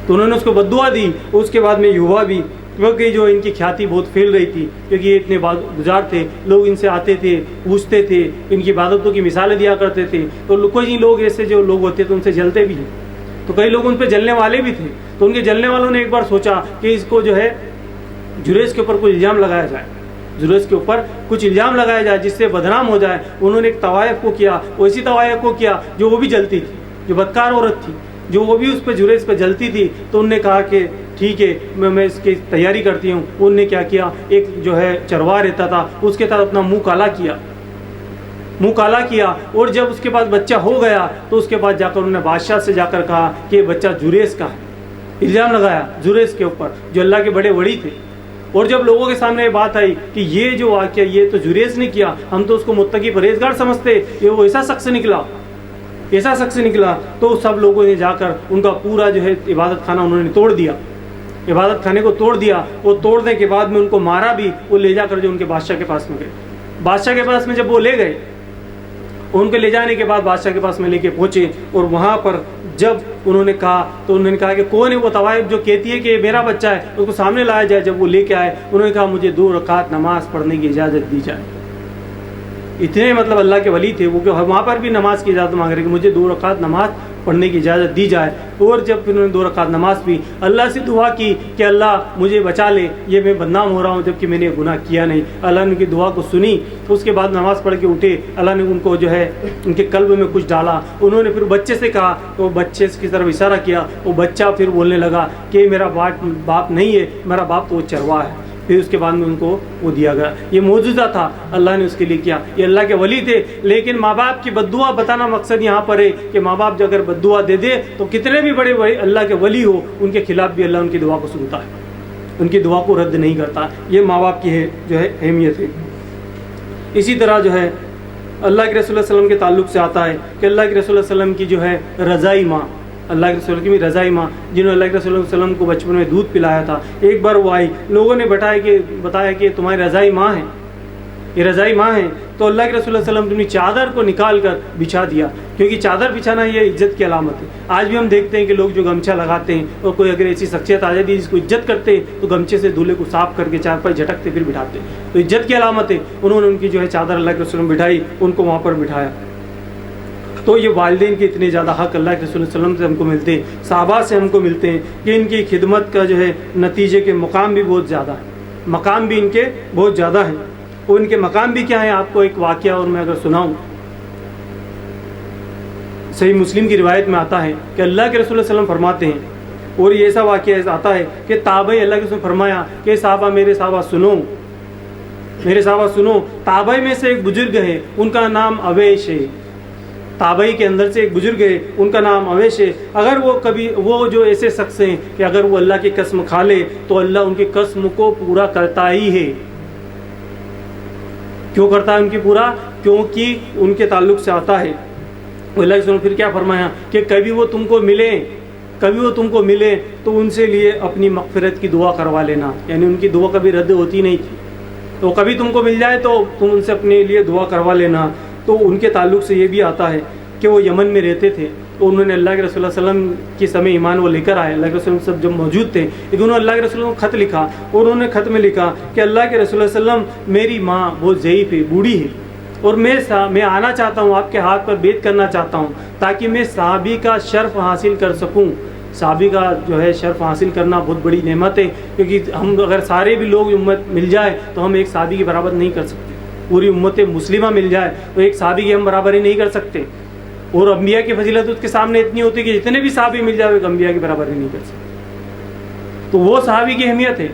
S1: تو انہوں نے اس کو بد دعا دی. اس کے بعد میں یووا بھی, کیونکہ جو ان کی کھیاتی بہت پھیل رہی تھی, کیونکہ یہ اتنے گزار تھے, لوگ ان سے آتے تھے, پوچھتے تھے, ان کی عبادتوں کی مثالیں دیا کرتے تھے. تو کوئی لوگ ایسے جو لوگ ہوتے تھے ان سے جلتے بھی ہیں, تو کئی لوگ ان پہ جلنے والے بھی تھے. تو ان کے جلنے والوں نے ایک بار سوچا کہ اس کو جو ہے جریج کے اوپر کوئی الزام لگایا جائے, جریج کے اوپر کچھ الزام لگایا جائے جس سے بدنام ہو جائے. انہوں نے ایک طوائف کو کیا, ایسی طوائف کو کیا جو وہ بھی جلتی تھی, جو بدکار عورت تھی, جو وہ بھی اس پہ جریج پہ جلتی تھی. تو انہوں نے کہا کہ ٹھیک ہے میں اس کی تیاری کرتی ہوں. انہوں نے کیا کیا, ایک جو ہے چرواہ رہتا تھا اس کے ساتھ اپنا منہ کالا کیا, اور جب اس کے پاس بچہ ہو گیا تو اس کے بعد جا کر انہوں نے بادشاہ سے جا کر کہا کہ یہ بچہ جریج کا ہے. الزام لگایا جریج کے اوپر جو اللہ کے بڑے ولی تھے. اور جب لوگوں کے سامنے یہ بات آئی کہ یہ جو واقعہ یہ تو جریج نے کیا, ہم تو اس کو متقی پرہیزگار سمجھتے, یہ وہ ایسا شخص نکلا, تو سب لوگوں نے جا کر ان کا پورا جو ہے عبادت خانہ انہوں نے توڑ دیا, عبادت خانے کو توڑ دیا. اور توڑنے کے بعد میں ان کو مارا بھی. وہ لے جا کر جو ان کے بادشاہ کے پاس میں گئے, بادشاہ کے پاس میں جب وہ لے گئے, ان کے لے جانے کے بعد بادشاہ کے پاس میں لے کے پہنچے, اور وہاں پر جب انہوں نے کہا تو انہوں نے کہا کہ کون ہے وہ طوائف جو کہتی ہے کہ یہ میرا بچہ ہے, اس کو سامنے لایا جائے. جب وہ لے کے آئے انہوں نے کہا مجھے 2 رکعت نماز پڑھنے کی اجازت دی جائے. اتنے مطلب اللہ کے ولی تھے وہ کہ وہاں پر بھی نماز کی اجازت مانگ رہے کہ مجھے 2 رکعت نماز پڑھنے کی اجازت دی جائے. اور جب پھر انہوں نے 2 رکعت نماز پڑھی, اللہ سے دعا کی کہ اللہ مجھے بچا لے, یہ میں بدنام ہو رہا ہوں جبکہ میں نے گناہ کیا نہیں. اللہ نے ان کی دعا کو سنی. اس کے بعد نماز پڑھ کے اٹھے, اللہ نے ان کو جو ہے ان کے قلب میں کچھ ڈالا. انہوں نے پھر بچے سے کہا, تو بچے کی طرف اشارہ کیا. وہ بچہ پھر بولنے لگا کہ میرا باپ نہیں ہے, میرا باپ تو وہ چرواہ ہے. پھر اس کے بعد میں ان کو وہ دیا گیا. یہ معجزہ تھا اللہ نے اس کے لیے کیا. یہ اللہ کے ولی تھے. لیکن ماں باپ کی بد دعا بتانا مقصد یہاں پر ہے کہ ماں باپ جو اگر بد دعا دے دے تو کتنے بھی بڑے اللہ کے ولی ہو ان کے خلاف بھی اللہ ان کی دعا کو سنتا ہے, ان کی دعا کو رد نہیں کرتا. یہ ماں باپ کی جو ہے اہمیت ہے. اسی طرح جو ہے اللہ کے رسول اللہ علیہ وسلم کے تعلق سے آتا ہے کہ اللہ کے رسول اللہ علیہ وسلم کی جو ہے رضائی ماں, اللہ کے رسول کی بھی رضائی ماں, جنہوں نے اللہ کے رسول اللہ علیہ وسلم کو بچپن میں دودھ پلایا تھا. ایک بار وہ آئی, لوگوں نے بتایا کہ تمہاری رضائی ماں ہے, یہ رضائی ماں ہے. تو اللہ کے رسول اللہ علیہ وسلم نے اپنی چادر کو نکال کر بچھا دیا, کیونکہ چادر بچھانا یہ عزت کی علامت ہے. آج بھی ہم دیکھتے ہیں کہ لوگ جو گمچھا لگاتے ہیں, اور کوئی اگر ایسی شخصیت آ جاتی ہے جس کو عزت کرتے ہیں تو گمچھے سے دولہے کو صاف کر کے چارپائی جھٹکتے پھر بٹھاتے ہیں, تو عزت کی علامت ہے. انہوں نے ان کی جو ہے چادر اللہ کے رسول نے بٹھائی, ان کو وہاں پر بٹھایا. تو یہ والدین کے اتنے زیادہ حق اللہ کے رسول صلی اللہ علیہ وسلم سے ہم کو ملتے ہیں, صحابہ سے ہم کو ملتے ہیں کہ ان کی خدمت کا جو ہے نتیجے کے مقام بھی بہت زیادہ ہے, مقام بھی ان کے بہت زیادہ ہیں. اور ان کے مقام بھی کیا ہے, آپ کو ایک واقعہ اور میں اگر سناؤں, صحیح مسلم کی روایت میں آتا ہے کہ اللہ کے رسول صلی اللہ علیہ وسلم فرماتے ہیں, اور یہ ایسا واقعہ آتا ہے کہ تابعی اللہ کے رسول نے فرمایا کہ صحابہ میرے صحابہ سنو, تابعی میں سے ایک بزرگ ہے, ان کا نام اویش ہے. تابعی کے اندر سے ایک بزرگ ہے, ان کا نام اویش ہے. اگر وہ جو ایسے شخص ہیں کہ اگر وہ اللہ کی قسم کھا لے تو اللہ ان کی قسم کو پورا کرتا ہی ہے. کیوں کرتا ہے ان کی پورا؟ کیونکہ ان کے تعلق سے آتا ہے. اللہ کے رسول نے پھر کیا فرمایا کہ کبھی وہ تم کو ملے تو ان سے لیے اپنی مغفرت کی دعا کروا لینا، یعنی ان کی دعا کبھی رد ہوتی نہیں تھی، تو کبھی تم کو مل جائے تو تم ان سے اپنے لیے دعا کروا لینا۔ تو ان کے تعلق سے یہ بھی آتا ہے کہ وہ یمن میں رہتے تھے، تو انہوں نے اللہ کے رسول صلی اللہ علیہ وسلم کی سمے ایمان وہ لے کر آئے، اللہ کے رسول سب جب موجود تھے، لیکن انہوں نے اللہ کے رسول کو خط لکھا، اور انہوں نے خط میں لکھا کہ اللہ کے رسول صلی اللہ علیہ وسلم میری ماں بہت ضعیف ہے، بوڑھی ہے، اور میں آنا چاہتا ہوں، آپ کے ہاتھ پر بیعت کرنا چاہتا ہوں تاکہ میں صحابی کا شرف حاصل کر سکوں۔ صحابی کا جو ہے شرف حاصل کرنا بہت بڑی نعمت ہے، کیونکہ ہم اگر سارے بھی لوگ امت مل جائے تو ہم ایک صحابی کی برابر نہیں کر سکتے، پوری امت مسلمہ مل جائے تو ایک صحابی کی ہم برابری نہیں کر سکتے، اور انبیاء کی فضیلت اس کے سامنے اتنی ہوتی ہے کہ جتنے بھی صحابی مل جائے ایک انبیاء کی برابری نہیں کر سکتے، تو وہ صحابی کی اہمیت ہے۔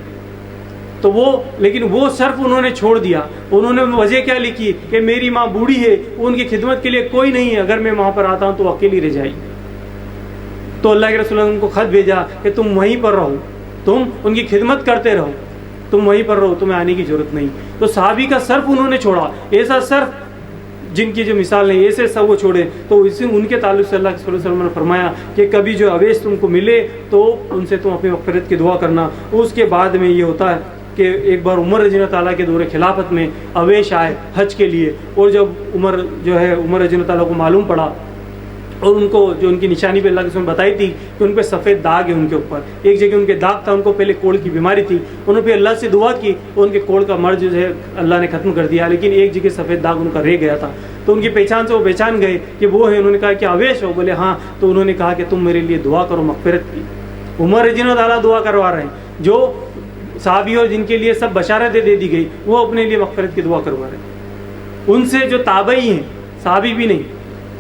S1: تو لیکن وہ شرف انہوں نے چھوڑ دیا، انہوں نے وجہ کیا لکھی کہ میری ماں بوڑھی ہے، ان کی خدمت کے لیے کوئی نہیں ہے، اگر میں وہاں پر آتا ہوں تو اکیلی رہ جائے گی۔ تو اللہ کے رسول نے ان کو خط بھیجا کہ تم وہیں پر رہو، تم ان کی خدمت کرتے رہو، تم وہیں پر رہو، تمہیں آنے کی ضرورت نہیں۔ تو صحابی کا صرف انہوں نے چھوڑا، ایسا صرف جن کی جو مثال نہیں ایسے سب وہ چھوڑے۔ تو اسی ان کے تعلق سے اللہ کے صلی اللہ علیہ وسلم نے فرمایا کہ کبھی جو اویس تم کو ملے تو ان سے تم اپنی مغفرت کی دعا کرنا۔ اس کے بعد میں یہ ہوتا ہے کہ ایک بار عمر رضی اللہ تعالیٰ کے دور خلافت میں اویش آئے حج کے لیے، اور جب عمر رضی اللہ تعالیٰ کو معلوم پڑا، اور ان کو جو ان کی نشانی پہ اللہ کے رسول نے بتائی تھی کہ ان پہ سفید داغ ہے، ان کے اوپر ایک جگہ ان کے داغ تھا، ان کو پہلے کوڑ کی بیماری تھی، انہوں نے پھر اللہ سے دعا کی اور ان کے کوڑ کا مرض جو ہے اللہ نے ختم کر دیا، لیکن ایک جگہ سفید داغ ان کا رہ گیا تھا، تو ان کی پہچان سے وہ پہچان گئے کہ وہ ہے۔ انہوں نے کہا کہ اویش ہو؟ بولے ہاں۔ تو انہوں نے کہا کہ تم میرے لیے دعا کرو مغفرت کی۔ عمر رضی اللہ تعالیٰ دعا کروا رہے ہیں، جو صحابی اور جن کے لیے سب بشارتیں دے دی گئی وہ اپنے لیے مغفرت کی دعا کروا رہے ہیں، ان سے جو تابعی ہیں، صحابی بھی نہیں۔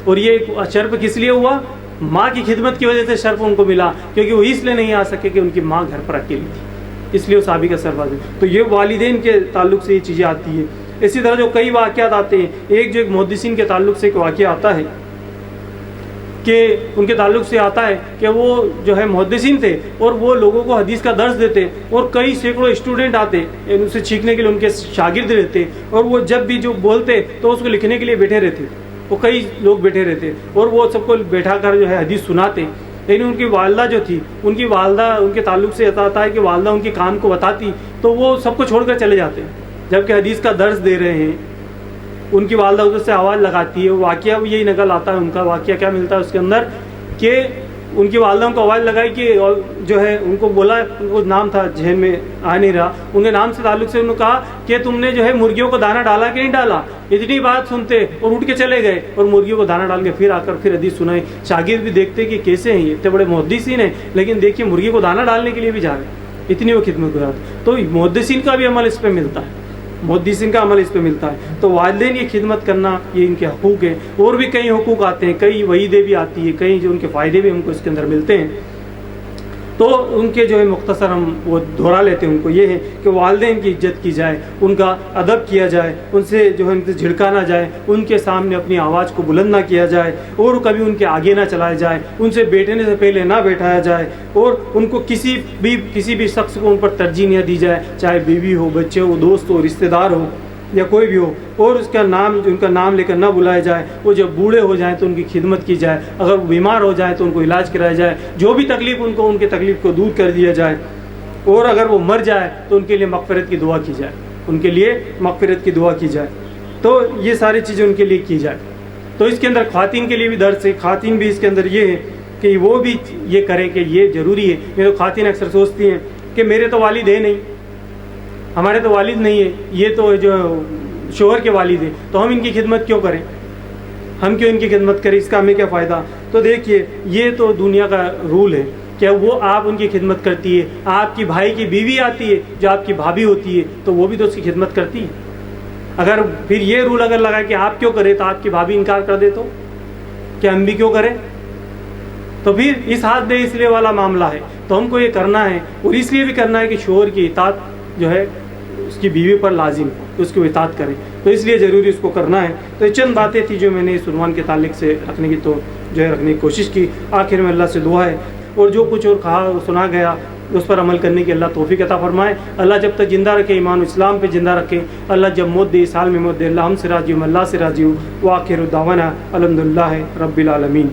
S1: اور یہ شرف کس لیے ہوا؟ ماں کی خدمت کی وجہ سے شرف ان کو ملا، کیونکہ وہ اس لیے نہیں آ سکے کہ ان کی ماں گھر پر اکیلی تھی، اس لیے وہ صحابی کا شرف آتا ہے۔ تو یہ والدین کے تعلق سے یہ چیزیں آتی ہیں۔ اسی طرح جو کئی واقعات آتے ہیں، ایک محدثین کے تعلق سے ایک واقعہ آتا ہے کہ ان کے تعلق سے آتا ہے کہ وہ جو ہے محدثین تھے اور وہ لوگوں کو حدیث کا درس دیتے، اور کئی سینکڑوں اسٹوڈنٹ آتے ان سے سیکھنے کے لیے، ان کے شاگرد رہتے، اور وہ جب بھی جو بولتے تو اس کو لکھنے کے لیے بیٹھے رہتے، وہ کئی لوگ بیٹھے رہتے اور وہ سب کو بیٹھا کر جو ہے حدیث سناتے۔ لیکن ان کی والدہ جو تھی، ان کی والدہ ان کے تعلق سے آتا ہے کہ والدہ ان کے کام کو بتاتی تو وہ سب کو چھوڑ کر چلے جاتے، جبکہ حدیث کا درس دے رہے ہیں۔ ان کی والدہ ادھر سے آواز لگاتی ہے، واقعہ یہی نقل آتا ہے، ان کا واقعہ کیا ملتا ہے اس کے اندر کہ ان کی والدہ کو آواز لگائی کہ جو ہے ان کو بولا، ان کو نام تھا ذہن میں آ نہیں رہا، ان کے نام سے تعلق سے انہوں نے کہا کہ تم نے جو ہے مرغیوں کو دانہ ڈالا کہ نہیں ڈالا؟ اتنی بات سنتے اور اٹھ کے چلے گئے اور مرغیوں کو دانہ ڈال کے پھر آ کر پھر حدیث سنائی۔ شاگرد بھی دیکھتے کہ کیسے ہیں یہ، اتنے بڑے محدثین ہیں لیکن دیکھیے مرغی کو دانہ ڈالنے کے لیے بھی جا رہے ہیں، اتنی وہ خدمت گزار۔ تو محدثین کا بھی عمل اس پہ ملتا ہے، محدثین کا عمل اس پہ ملتا ہے۔ تو والدین کی خدمت کرنا یہ ان کے حقوق ہیں، اور بھی کئی حقوق آتے ہیں، کئی وعیدیں بھی آتی ہیں، کئی جو ان کے فائدے بھی ہم کو اس کے اندر ملتے ہیں۔ تو ان کے جو ہے مختصر ہم وہ دہرا لیتے ہیں، ان کو یہ ہے کہ والدین کی عزت کی جائے، ان کا ادب کیا جائے، ان سے جو ہے ان سے جھڑکا نہ جائے، ان کے سامنے اپنی آواز کو بلند نہ کیا جائے، اور کبھی ان کے آگے نہ چلایا جائے، ان سے بیٹھنے سے پہلے نہ بیٹھایا جائے، اور ان کو کسی بھی شخص کو ان پر ترجیح نہ دی جائے، چاہے بیوی ہو، بچے ہو، دوست ہو، رشتہ دار ہو یا کوئی بھی ہو، اور ان کا نام لے کر نہ بلایا جائے۔ وہ جب بوڑھے ہو جائیں تو ان کی خدمت کی جائے، اگر وہ بیمار ہو جائیں تو ان کو علاج کرایا جائے، جو بھی تکلیف ان کو، ان کی تکلیف کو دور کر دیا جائے، اور اگر وہ مر جائے تو ان کے لیے مغفرت کی دعا کی جائے، ان کے لیے مغفرت کی دعا کی جائے۔ تو یہ ساری چیزیں ان کے لیے کی جائے۔ تو اس کے اندر خواتین کے لیے بھی درس ہے، خواتین بھی اس کے اندر یہ ہے کہ وہ بھی یہ کریں کہ یہ ضروری ہے۔ میرے خواتین اکثر سوچتی ہیں کہ میرے تو والد ہے نہیں، ہمارے تو والد نہیں ہے، یہ تو جو شوہر کے والد ہیں، تو ہم ان کی خدمت کیوں کریں، ہم کیوں ان کی خدمت کریں، اس کا ہمیں کیا فائدہ؟ تو دیکھیے یہ تو دنیا کا رول ہے کہ وہ آپ ان کی خدمت کرتی ہے۔ آپ کی بھائی کی بیوی آتی ہے جو آپ کی بھابھی ہوتی ہے تو وہ بھی تو اس کی خدمت کرتی ہے۔ اگر پھر یہ رول اگر لگا کہ آپ کیوں کریں تو آپ کی بھابھی انکار کر دے تو کہ ہم بھی کیوں کریں، تو پھر اس ہاتھ دے اس لیے والا معاملہ ہے۔ تو ہم کو یہ کرنا ہے، اور اس لیے بھی کرنا ہے کہ شوہر کی اطاعت جو ہے اس کی بیوی پر لازم ہے، اس کو اطاعت کرے، تو اس لیے ضروری اس کو کرنا ہے۔ تو یہ چند باتیں تھی جو میں نے اس عنوان کے تعلق سے رکھنے کی کوشش کی۔ آخر میں اللہ سے دعا ہے، اور جو کچھ اور کہا اور سنا گیا اس پر عمل کرنے کی اللہ توفیق عطا فرمائے۔ اللہ جب تک زندہ رکھے، ایمان و اسلام پہ زندہ رکھے، اللہ جب موت دے، اس حال میں موت دے، اللہ ہم سے راضی ہوں، اللہ سے راضی ہوں۔ وآخر دعوانا الحمدللہ رب العالمین۔